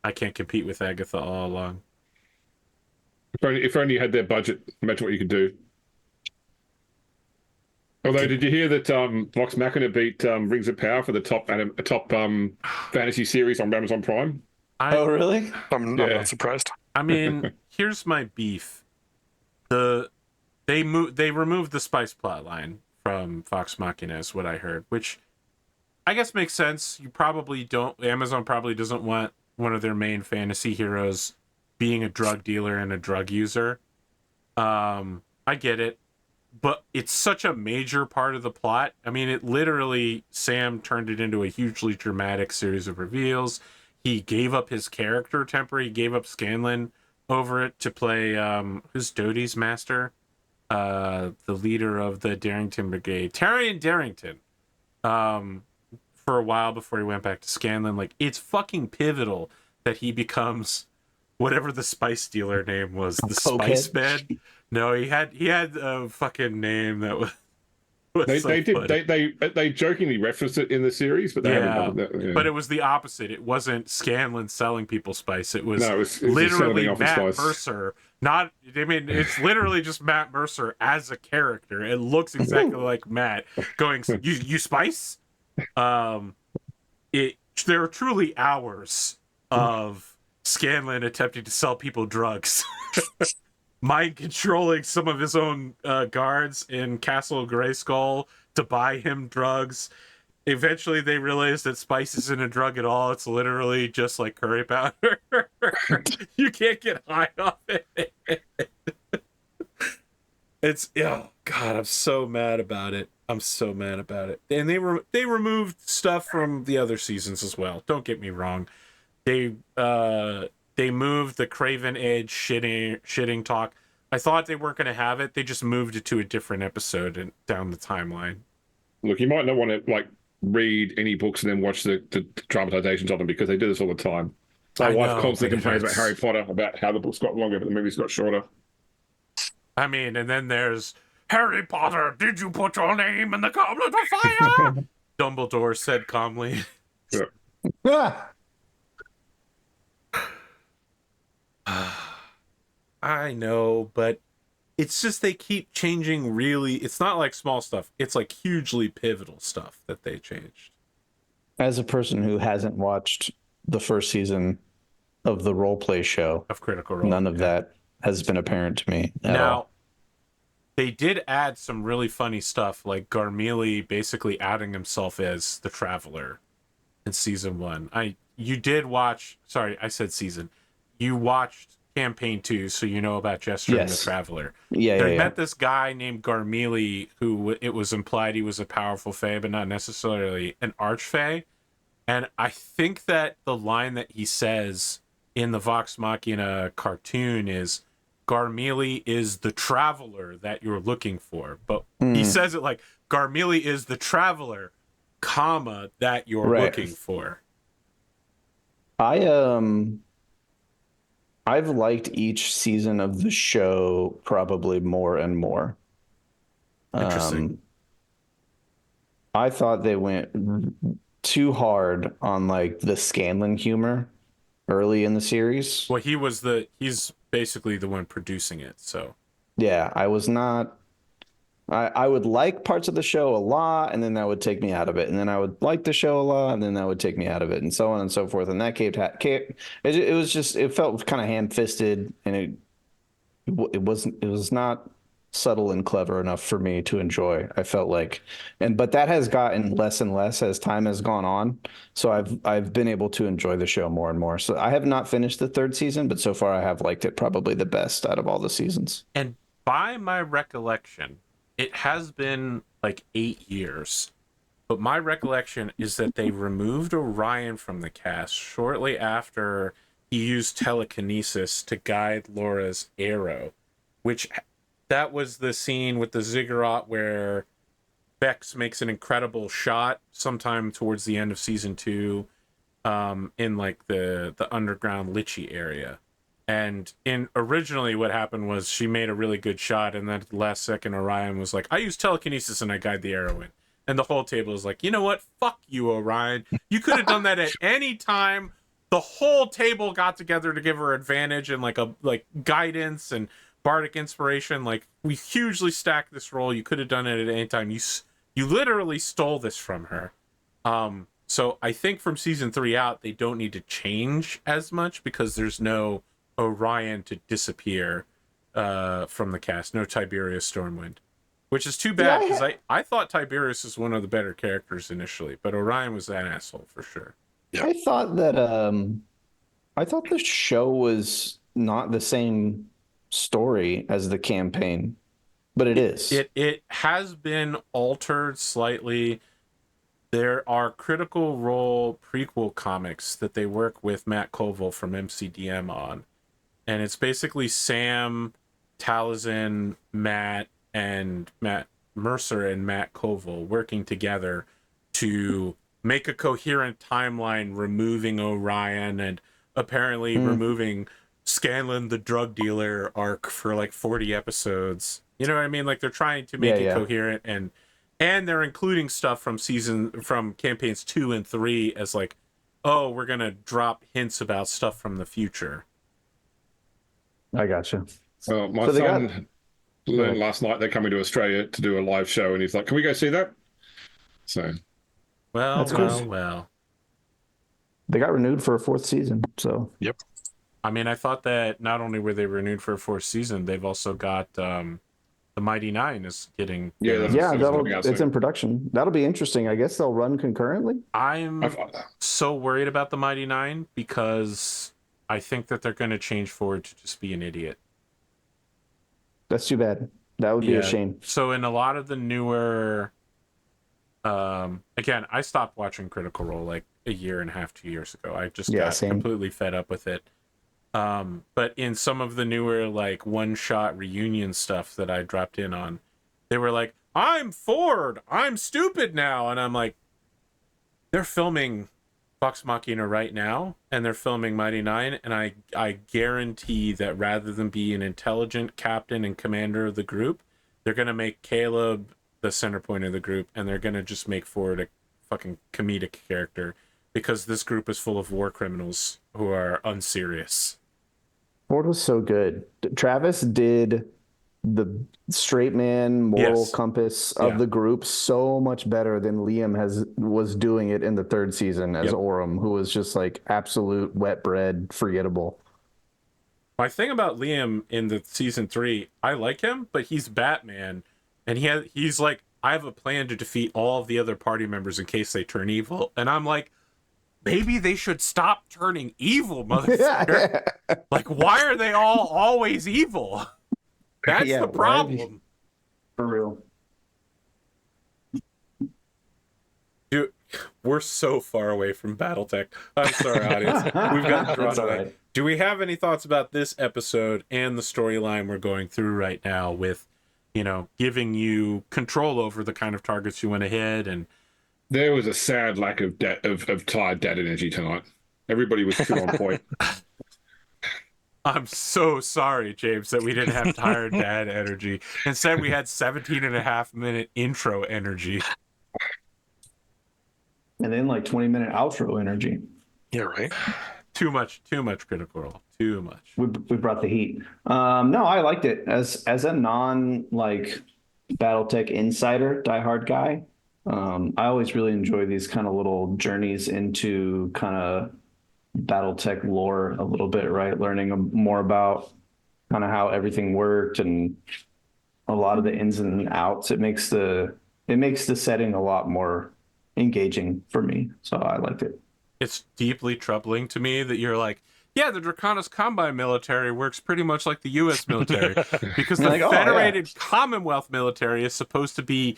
I can't compete with Agatha All Along. If only you had their budget, imagine what you could do. Although, did you hear that Vox Machina beat Rings of Power for the top fantasy series on Amazon Prime? Oh, really? I'm not surprised. I mean, here's my beef. They removed the spice plotline from Vox Machina, is what I heard, which I guess makes sense. Amazon probably doesn't want one of their main fantasy heroes being a drug dealer and a drug user. I get it, but it's such a major part of the plot. I mean, it literally, Sam turned it into a hugely dramatic series of reveals. He gave up his character temper. He gave up Scanlan over it to play, who's Doty's master? The leader of the Darrington Brigade, Taryon Darrington, for a while before he went back to Scanlan. Like, it's fucking pivotal that he becomes whatever the spice dealer name was, the Spice Man. No, he had a fucking name that was they jokingly referenced it in the series, but they haven't done that. Yeah. But it was the opposite. It wasn't Scanlan selling people spice. It was it literally Matt Mercer. It's literally just Matt Mercer as a character. It looks exactly like Matt going, you spice? There are truly hours of Scanlan attempting to sell people drugs. Mind controlling some of his own guards in Castle Grayskull to buy him drugs. Eventually, they realize that spice isn't a drug at all. It's literally just like curry powder. You can't get high off it. Oh god, I'm so mad about it. And they removed stuff from the other seasons as well. Don't get me wrong. They moved the Craven Edge shitting talk. I thought they weren't going to have it. They just moved it to a different episode and down the timeline. Look, you might not want to read any books and then watch the dramatizations of them because they do this all the time. My wife constantly complains about Harry Potter, about how the books got longer but the movies got shorter. I mean, and then there's Harry Potter, did you put your name in the goblet of fire? Dumbledore said calmly. Yeah. I know, but It's just they keep changing really. It's not like small stuff. It's like hugely pivotal stuff that they changed. As a person who hasn't watched the first season of the role play show, Of Critical Role. none of that has been apparent to me at Now, all. they did add some really funny stuff, like Garmili basically outing himself as the Traveler in season 1. You did watch. Sorry, I said season. You watched campaign 2, so you know about Jester and the Yes. Traveler. Yeah, They yeah, met this guy named Garmili, who it was implied he was a powerful Fae, but not necessarily an Archfey. And I think that the line that he says in the Vox Machina cartoon is, Garmili is the Traveler that you're looking for. But he says it like, Garmili is the Traveler, comma, that you're Right. looking for. I've liked each season of the show probably more and more. Interesting. I thought they went too hard on like the Scanlan humor early in the series. Well, he's basically the one producing it, so. Yeah, I was not. I would like parts of the show a lot, and then that would take me out of it. And then I would like the show a lot, and then that would take me out of it, and so on and so forth. And that it was just, it felt kind of ham-fisted, and it was not subtle and clever enough for me to enjoy. I felt like, but that has gotten less and less as time has gone on. So I've been able to enjoy the show more and more. So I have not finished the third season, but so far I have liked it probably the best out of all the seasons. And by my recollection, it has been like 8 years, but my recollection is that they removed Orion from the cast shortly after he used telekinesis to guide Laura's arrow, which that was the scene with the ziggurat where Vex makes an incredible shot sometime towards the end of season 2, in like the underground Lichy area. And originally what happened was she made a really good shot, and then at the last second Orion was like, I use telekinesis and I guide the arrow in. And the whole table is like, you know what? Fuck you, Orion. You could have done that at any time. The whole table got together to give her advantage and like guidance and bardic inspiration. Like, we hugely stacked this role. You could have done it at any time. You literally stole this from her. So I think from season 3 out, they don't need to change as much because there's no Orion to disappear from the cast. No Tiberius Stormwind, which is too bad because I thought Tiberius was one of the better characters initially, but Orion was that asshole for sure. Yeah. I thought the show was not the same story as the campaign, but it is. It has been altered slightly. There are Critical Role prequel comics that they work with Matt Colville from MCDM on. And it's basically Sam, Taliesin, Matt Mercer, and Matt Colville working together to make a coherent timeline, removing Orion and apparently removing Scanlan the drug dealer arc for like 40 episodes. You know what I mean? Like, they're trying to make it coherent, and they're including stuff from campaigns 2 and 3 as like, oh, we're gonna drop hints about stuff from the future. I gotcha. Well, my son learned last night they're coming to Australia to do a live show, and he's like, "Can we go see that?" So, well. They got renewed for a 4th season, so. Yep. I mean, I thought that not only were they renewed for a 4th season, they've also got the Mighty Nine is getting. It's in production. That'll be interesting. I guess they'll run concurrently. I'm so worried about the Mighty Nine because I think that they're going to change Ford to just be an idiot. That's too bad. That would be a shame. So in a lot of the newer, again, I stopped watching Critical Role like a year and a half, 2 years ago. I just got completely fed up with it. But in some of the newer like one-shot reunion stuff that I dropped in on, they were like, I'm Ford, I'm stupid now. And I'm like, they're filming Vox Machina right now, and they're filming Mighty Nine, and I guarantee that rather than be an intelligent captain and commander of the group, they're going to make Caleb the center point of the group, and they're going to just make Ford a fucking comedic character because this group is full of war criminals who are unserious. Ford was so good. Travis did the straight man moral Yes. compass of Yeah. the group so much better than Liam was doing it in the third season as Yep. Orem, who was just like absolute wet bread, forgettable. My thing about Liam in the season 3, I like him, but he's Batman, and he's like, I have a plan to defeat all of the other party members in case they turn evil, and I'm like, maybe they should stop turning evil, motherfucker. Like, why are they all always evil? That's Yeah, the why problem. For real. Dude, we're so far away from Battletech. I'm sorry, audience. We've gotten drawn That's all away. right. Do we have any thoughts about this episode and the storyline we're going through right now with, giving you control over the kind of targets you want to hit? And There was a sad lack of tired dad energy tonight. Everybody was too on point. I'm so sorry, James, that we didn't have tired dad energy. Instead, we had 17.5-minute intro energy. And then like 20-minute outro energy. Yeah, right. Too much critical role. Too much. We brought the heat. No, I liked it as a non like BattleTech insider diehard guy. I always really enjoy these kind of little journeys into kind of BattleTech lore a little bit, right? Learning more about kind of how everything worked and a lot of the ins and outs. It makes the setting a lot more engaging for me. So I liked it. It's deeply troubling to me that you're like, yeah, the Draconis Combine military works pretty much like the U.S. military because the Like, oh, Federated Commonwealth military is supposed to be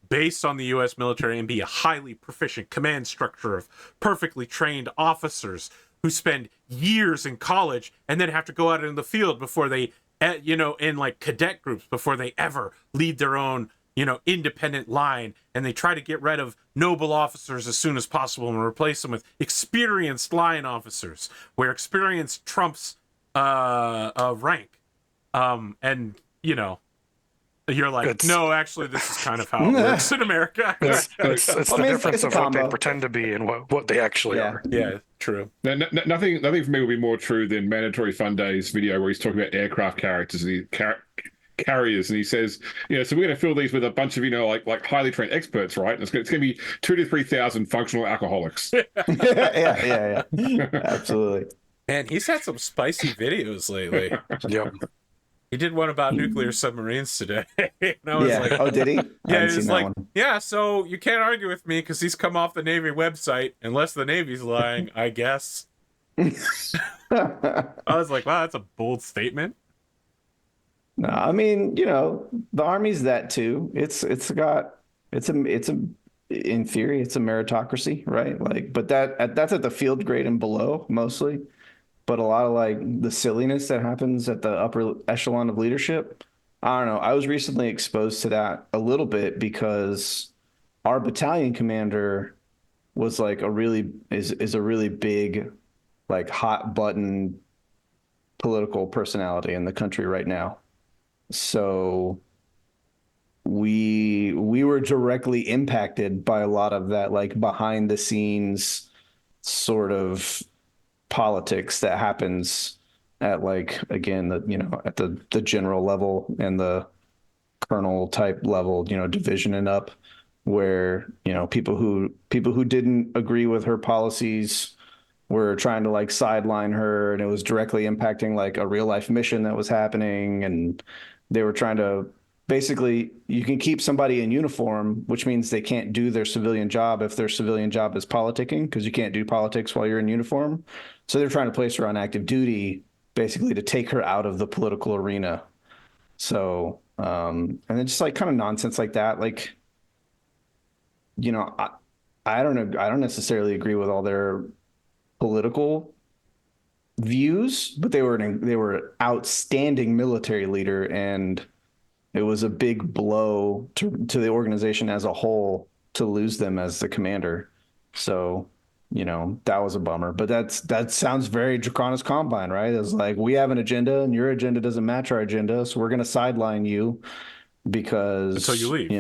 based on the U.S. military and be a highly proficient command structure of perfectly trained officers who spend years in college and then have to go out in the field before they, in like cadet groups before they ever lead their own, independent line, and they try to get rid of noble officers as soon as possible and replace them with experienced line officers, where experience trumps rank. And you're like, no, actually, this is kind of how it works in America. It's the difference it's a of what they combo. pretend to be and what they actually are. Yeah, true. Nothing for me would be more true than Mandatory Fun Days video where he's talking about aircraft characters and carriers, and he says, so we're going to fill these with a bunch of like highly trained experts, right? And it's going to be 2,000 to 3,000 functional alcoholics. yeah, absolutely. Man, he's had some spicy videos lately. Yep. He did one about nuclear submarines today. And I was like, oh, did he? yeah, he was like, yeah, so you can't argue with me because he's come off the Navy website, unless the Navy's lying, I guess. I was like, wow, that's a bold statement. No, I mean, the Army's that too. In theory, it's a meritocracy, right? Like, but that's at the field grade and below mostly. But a lot of like the silliness that happens at the upper echelon of leadership, I don't know. I was recently exposed to that a little bit because our battalion commander was like a really big, like hot button political personality in the country right now. So we were directly impacted by a lot of that, like behind the scenes sort of politics that happens at like, again, at the general level and the colonel type level, division and up, where, people who didn't agree with her policies were trying to like sideline her, and it was directly impacting like a real life mission that was happening. And they were trying to basically, you can keep somebody in uniform, which means they can't do their civilian job if their civilian job is politicking, because you can't do politics while you're in uniform. So they're trying to place her on active duty, basically to take her out of the political arena. So, and then just like kind of nonsense like that, like, I don't know, I don't necessarily agree with all their political views, but they were outstanding military leader, and it was a big blow to the organization as a whole to lose them as the commander. So, that was a bummer. But that sounds very Draconis Combine, right? It's like, we have an agenda and your agenda doesn't match our agenda, so we're going to sideline you because until you leave.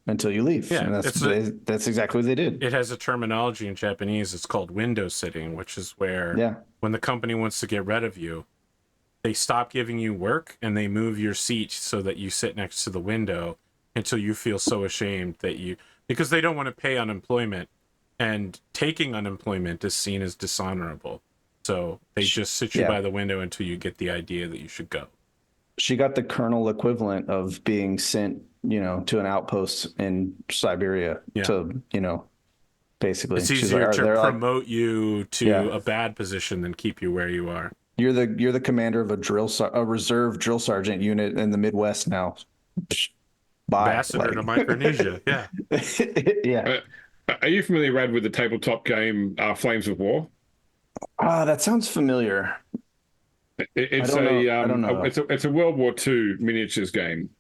Until you leave. Yeah, and that's exactly what they did. It has a terminology in Japanese. It's called window sitting, which is where when the company wants to get rid of you, they stop giving you work and they move your seat so that you sit next to the window until you feel so ashamed that because they don't want to pay unemployment, and taking unemployment is seen as dishonorable. So they just sit you by the window until you get the idea that you should go. She got the colonel equivalent of being sent, to an outpost in Siberia to, basically. It's easier to promote you to a bad position than keep you where you are. You're the commander of a reserve drill sergeant unit in the Midwest now. Bye. Ambassador to Micronesia. Yeah. Yeah. Are you familiar, Rad, with the tabletop game Flames of War? That sounds familiar. It's I don't know. It's a World War II miniatures game.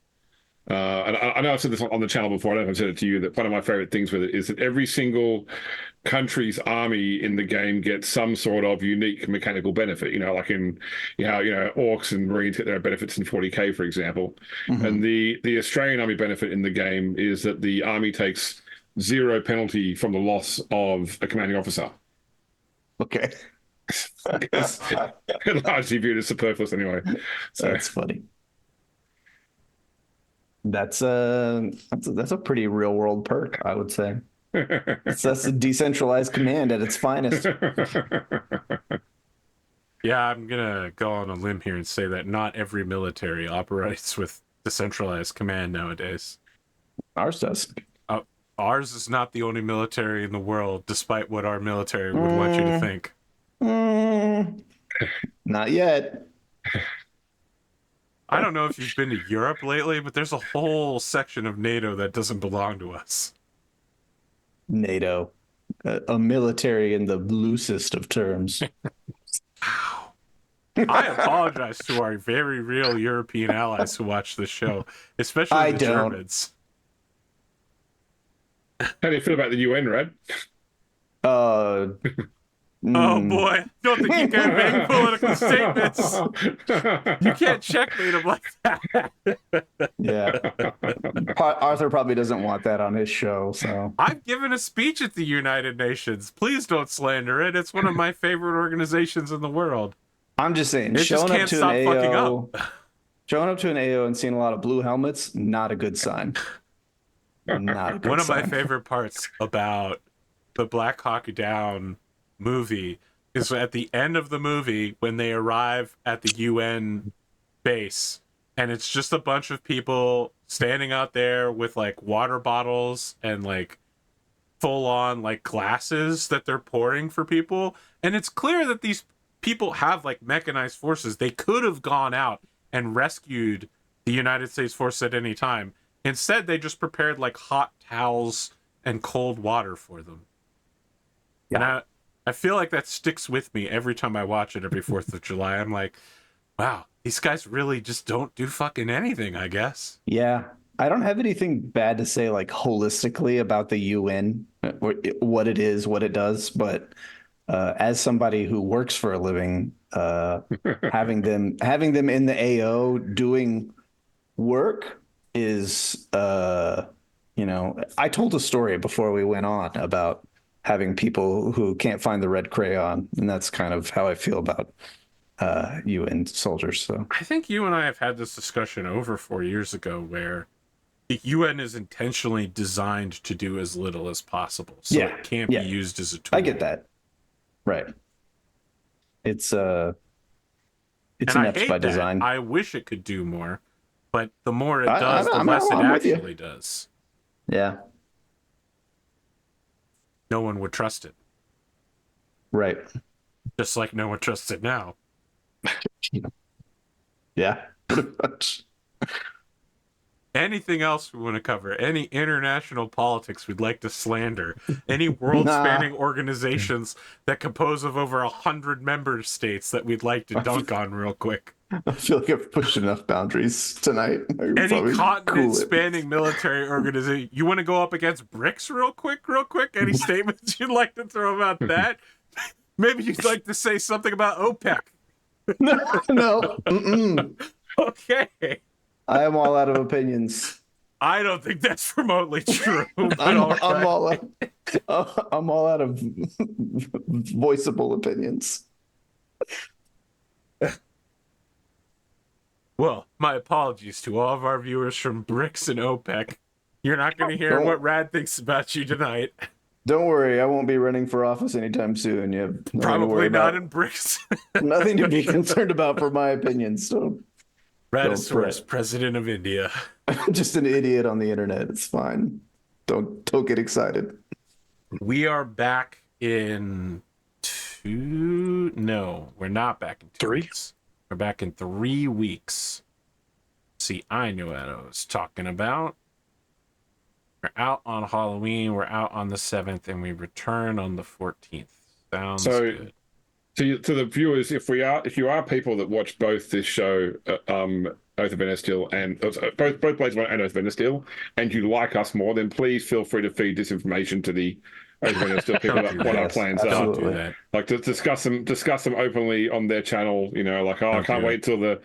And I know I've said this on the channel before. I don't know if I've said it to you, that one of my favorite things with it is that every single country's army in the game gets some sort of unique mechanical benefit. Like in Orcs and Marines get their benefits in 40K, for example. Mm-hmm. And the Australian army benefit in the game is that the army takes 0 penalty from the loss of a commanding officer. Okay. It's largely viewed as superfluous anyway. So that's funny. That's a pretty real world perk, I would say. That's a decentralized command at its finest. Yeah, I'm gonna go on a limb here and say that not every military operates with decentralized command nowadays. Ours does. Ours is not the only military in the world, despite what our military would want you to think. Not yet. I don't know if you've been to Europe lately, but there's a whole section of NATO that doesn't belong to us. NATO. A military in the loosest of terms. Wow. I apologize to our very real European allies who watch this show, especially the Germans. How do you feel about the UN, Red? Oh boy, don't think you can make political statements. You can't checkmate him like that. Yeah. Arthur probably doesn't want that on his show, so. I've given a speech at the United Nations. Please don't slander it. It's one of my favorite organizations in the world. I'm just saying, showing up to an AO and seeing a lot of blue helmets, not a good sign. Not a good One of sign. my favorite parts about the Black Hawk Down movie is at the end of the movie when they arrive at the UN base, and it's just a bunch of people standing out there with like water bottles and like full on like glasses that they're pouring for people, and it's clear that these people have like mechanized forces. They could have gone out and rescued the United States force at any time. Instead, they just prepared like hot towels and cold water for them. Yeah. And I feel like that sticks with me every time I watch it every 4th of July. I'm like, wow, these guys really just don't do fucking anything, I guess. Yeah. I don't have anything bad to say like holistically about the UN, what it is, what it does, but as somebody who works for a living, having them in the AO doing work is I told a story before we went on about having people who can't find the red crayon, and that's kind of how I feel about UN soldiers. So I think you and I have had this discussion over 4 years ago where the UN is intentionally designed to do as little as possible, so it can't be used as a tool. I get that. Right. It's inept by design. I wish it could do more, but the more it does, the less it actually does. Yeah. No one would trust it. Right. Just like no one trusts it now. Yeah, pretty much. Anything else we want to cover? Any international politics we'd like to slander? Any world-spanning organizations that compose of over 100 member states that we'd like to dunk on real quick? I feel like I've pushed enough boundaries tonight. Any continent-spanning military organization? You want to go up against BRICS real quick? Any statements you'd like to throw about that? Maybe you'd like to say something about OPEC. No. Okay. I am all out of opinions. I don't think that's remotely true. I'm all out of voiceable opinions. Well, my apologies to all of our viewers from Bricks and OPEC. You're not going to hear what Rad thinks about you tonight. Don't worry, I won't be running for office anytime soon. You have nothing to Probably worry not about. in Bricks. Nothing to be concerned about for my opinion. So Raddosaurus, president of India. I'm just an idiot on the internet. It's fine. Don't get excited. We are back in two. No, we're not back in 2 3? weeks. We're back in 3 weeks. See, I knew what I was talking about. We're out on Halloween. We're out on the 7th, and we return on the 14th. Sounds good. To the viewers, if you are people that watch both this show, Oath of Endosteel and both Blades of Honor and Oath of Endosteel, and you like us more, then please feel free to feed disinformation to the Oath of Endosteel people about what our plans Don't are. do that. Like to discuss them openly on their channel. You know, like I can't wait till the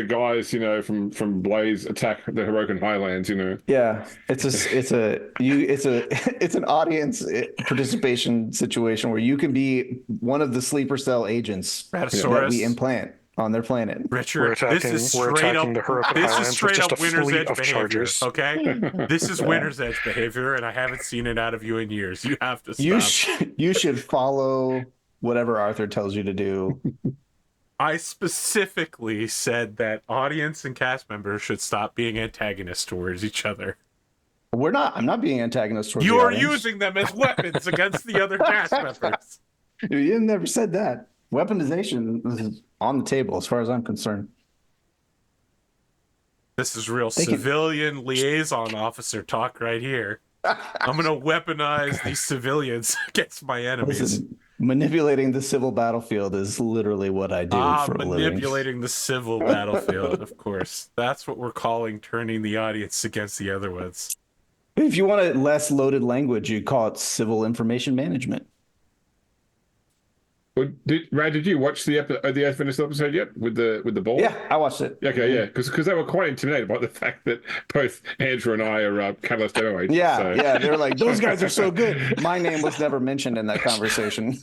guys, you know, from Blaze attack the Hirokan Highlands. You know. Yeah, it's an audience participation situation where you can be one of the sleeper cell agents that Raddosaurus. we implant on their planet. Richard, this is straight up. the Hirokan This is Highlands with straight just up a winner's fleet edge of behavior. chargers. Okay, this is winner's edge behavior, and I haven't seen it out of you in years. You have to stop. You should follow whatever Arthur tells you to do. I specifically said that audience and cast members should stop being antagonists towards each other. I'm not being antagonist towards You the are audience. using them as weapons against the other cast members. You never said that. Weaponization is on the table as far as I'm concerned. This is real civilian liaison officer talk right here. I'm going to weaponize these civilians against my enemies. Listen, manipulating the civil battlefield is literally what I do for a living. Manipulating the civil battlefield, of course. That's what we're calling turning the audience against the other ones. If you want a less loaded language, you call it civil information management. Did you watch the Oath of Endosteel episode yet with the ball? Yeah, I watched it. Okay, yeah, because they were quite intimidated by the fact that both Andrew and I are Catalyst demo agents. Yeah, so. yeah, they were like, those guys are so good. My name was never mentioned in that conversation.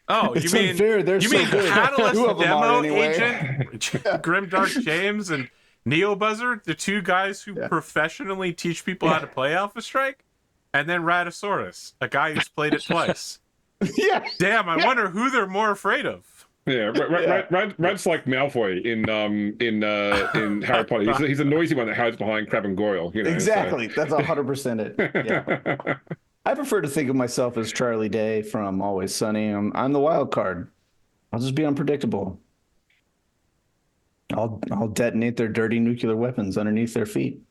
Oh, It's you mean unfair, they're you so mean good. Catalyst Two of them demo are anyway. agent, GrimDarkJames and Neobuzzard, the two guys who professionally teach people how to play Alpha Strike, and then Raddosaurus, a guy who's played it twice. Yeah. Damn, I wonder who they're more afraid of. Yeah, Rad's like Malfoy in Harry Potter. He's a noisy one that hides behind Crab and Goyle. You know, Exactly. So. That's 100% it. Yeah. I prefer to think of myself as Charlie Day from Always Sunny. I'm the wild card. I'll just be unpredictable. I'll detonate their dirty nuclear weapons underneath their feet.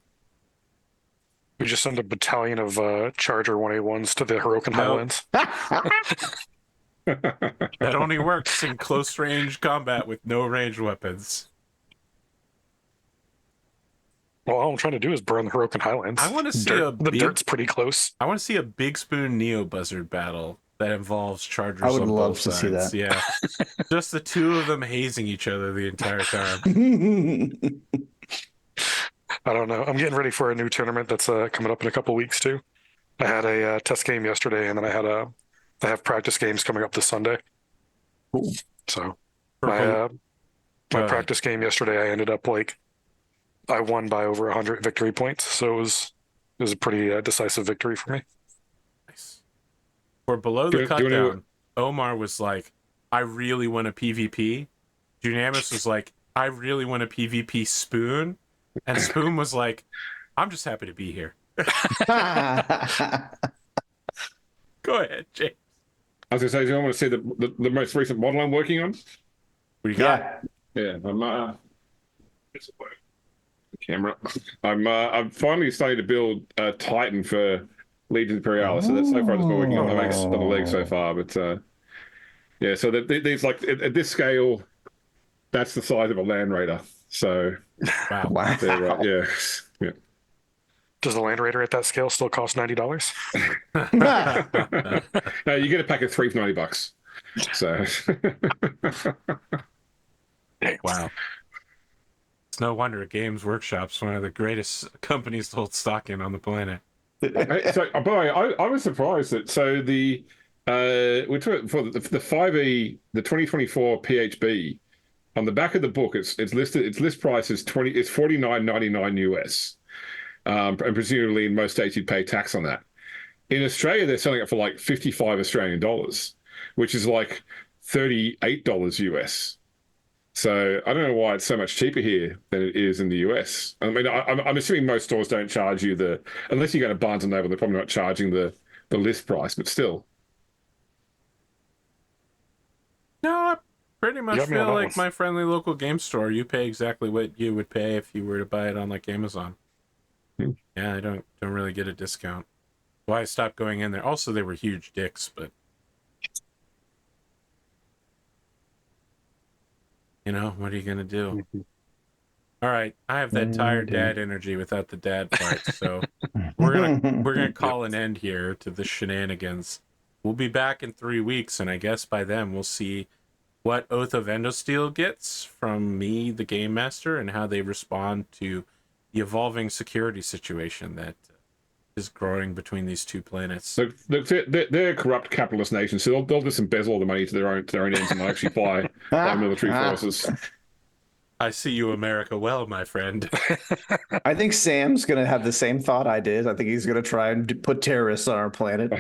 We just send a battalion of Charger 1A1s to the Hirokan Highlands. That only works in close range combat with no ranged weapons. Well, all I'm trying to do is burn the Hirokan Highlands. I want to see the dirt's pretty close. I want to see a Big Spoon Neobuzzard battle that involves chargers. I would on love both to see sides. that. Yeah, just the two of them hazing each other the entire time. I don't know. I'm getting ready for a new tournament that's coming up in a couple weeks too. I had a test game yesterday, and then I have practice games coming up this Sunday. Cool. So my practice game yesterday, I ended up I won by over 100 victory points. So it was a pretty decisive victory for me. Nice. For below the Do you cutdown, Omar was like, "I really want a PvP." Dunamis was like, "I really want a PvP Spoon," and Spoon was like, "I'm just happy to be here." Go ahead, James. I was going to say, do you want to see the most recent model I'm working on? What do you got? Yeah, I'm camera. I'm finally starting to build a Titan for Legion Imperialis. So that's so far just been working on the leg so far. But yeah, so these like at this scale, that's the size of a Land Raider. So Wow. yeah. Does the Land Raider at that scale still cost $90? No, you get a pack of 3 for $90. So Wow. It's no wonder Games Workshop's one of the greatest companies to hold stock in on the planet. So, by the way, I was surprised that we're talking for the 5e, the 2024 PHB. On the back of the book, it's listed. Its list price is $49.99 US, and presumably in most states you'd pay tax on that. In Australia, they're selling it for like 55 Australian dollars, which is like $38 US. So I don't know why it's so much cheaper here than it is in the US. I mean, I'm assuming most stores don't charge you unless you go to Barnes and Noble, they're probably not charging the list price, but still. No, I pretty much Got me on feel that like one. my friendly local game store. You pay exactly what you would pay if you were to buy it on like Amazon. Yeah, I don't really get a discount. Why I stopped going in there. Also, they were huge dicks, but you know, what are you gonna do? All right, I have that tired dad energy without the dad part, so we're gonna call an end here to the shenanigans. We'll be back in 3 weeks, and I guess by then we'll see what Oath of Endosteel gets from me, the game master, and how they respond to the evolving security situation that is growing between these two planets. Look, they're a corrupt capitalist nation, so they'll just embezzle all the money to their own ends and actually buy military forces. I see you, America, well, my friend. I think Sam's going to have the same thought I did. I think he's going to try and put terrorists on our planet.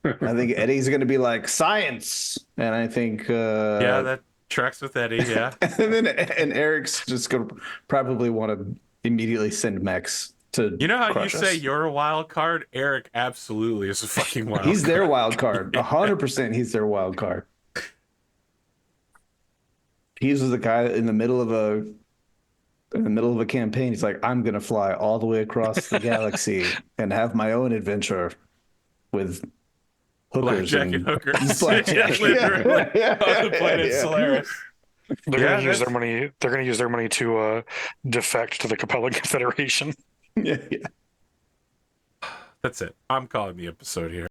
I think Eddie's going to be like, science. And I think... yeah, that tracks with Eddie, yeah. and Eric's just going to probably want to immediately send mechs to You know how you crush say us. you're a wild card? Eric absolutely is a fucking wild card. He's their wild card. 100% he's their wild card. He's the guy in the middle of a campaign. He's like, I'm gonna fly all the way across the galaxy and have my own adventure with hookers Blackjack and hookers. Blackjack. Yeah, literally. On the planet Yeah. Solaris. They're Yeah, going to use that's- their money. They're going to use their money to defect to the Capella Confederation. Yeah. That's it. I'm calling the episode here.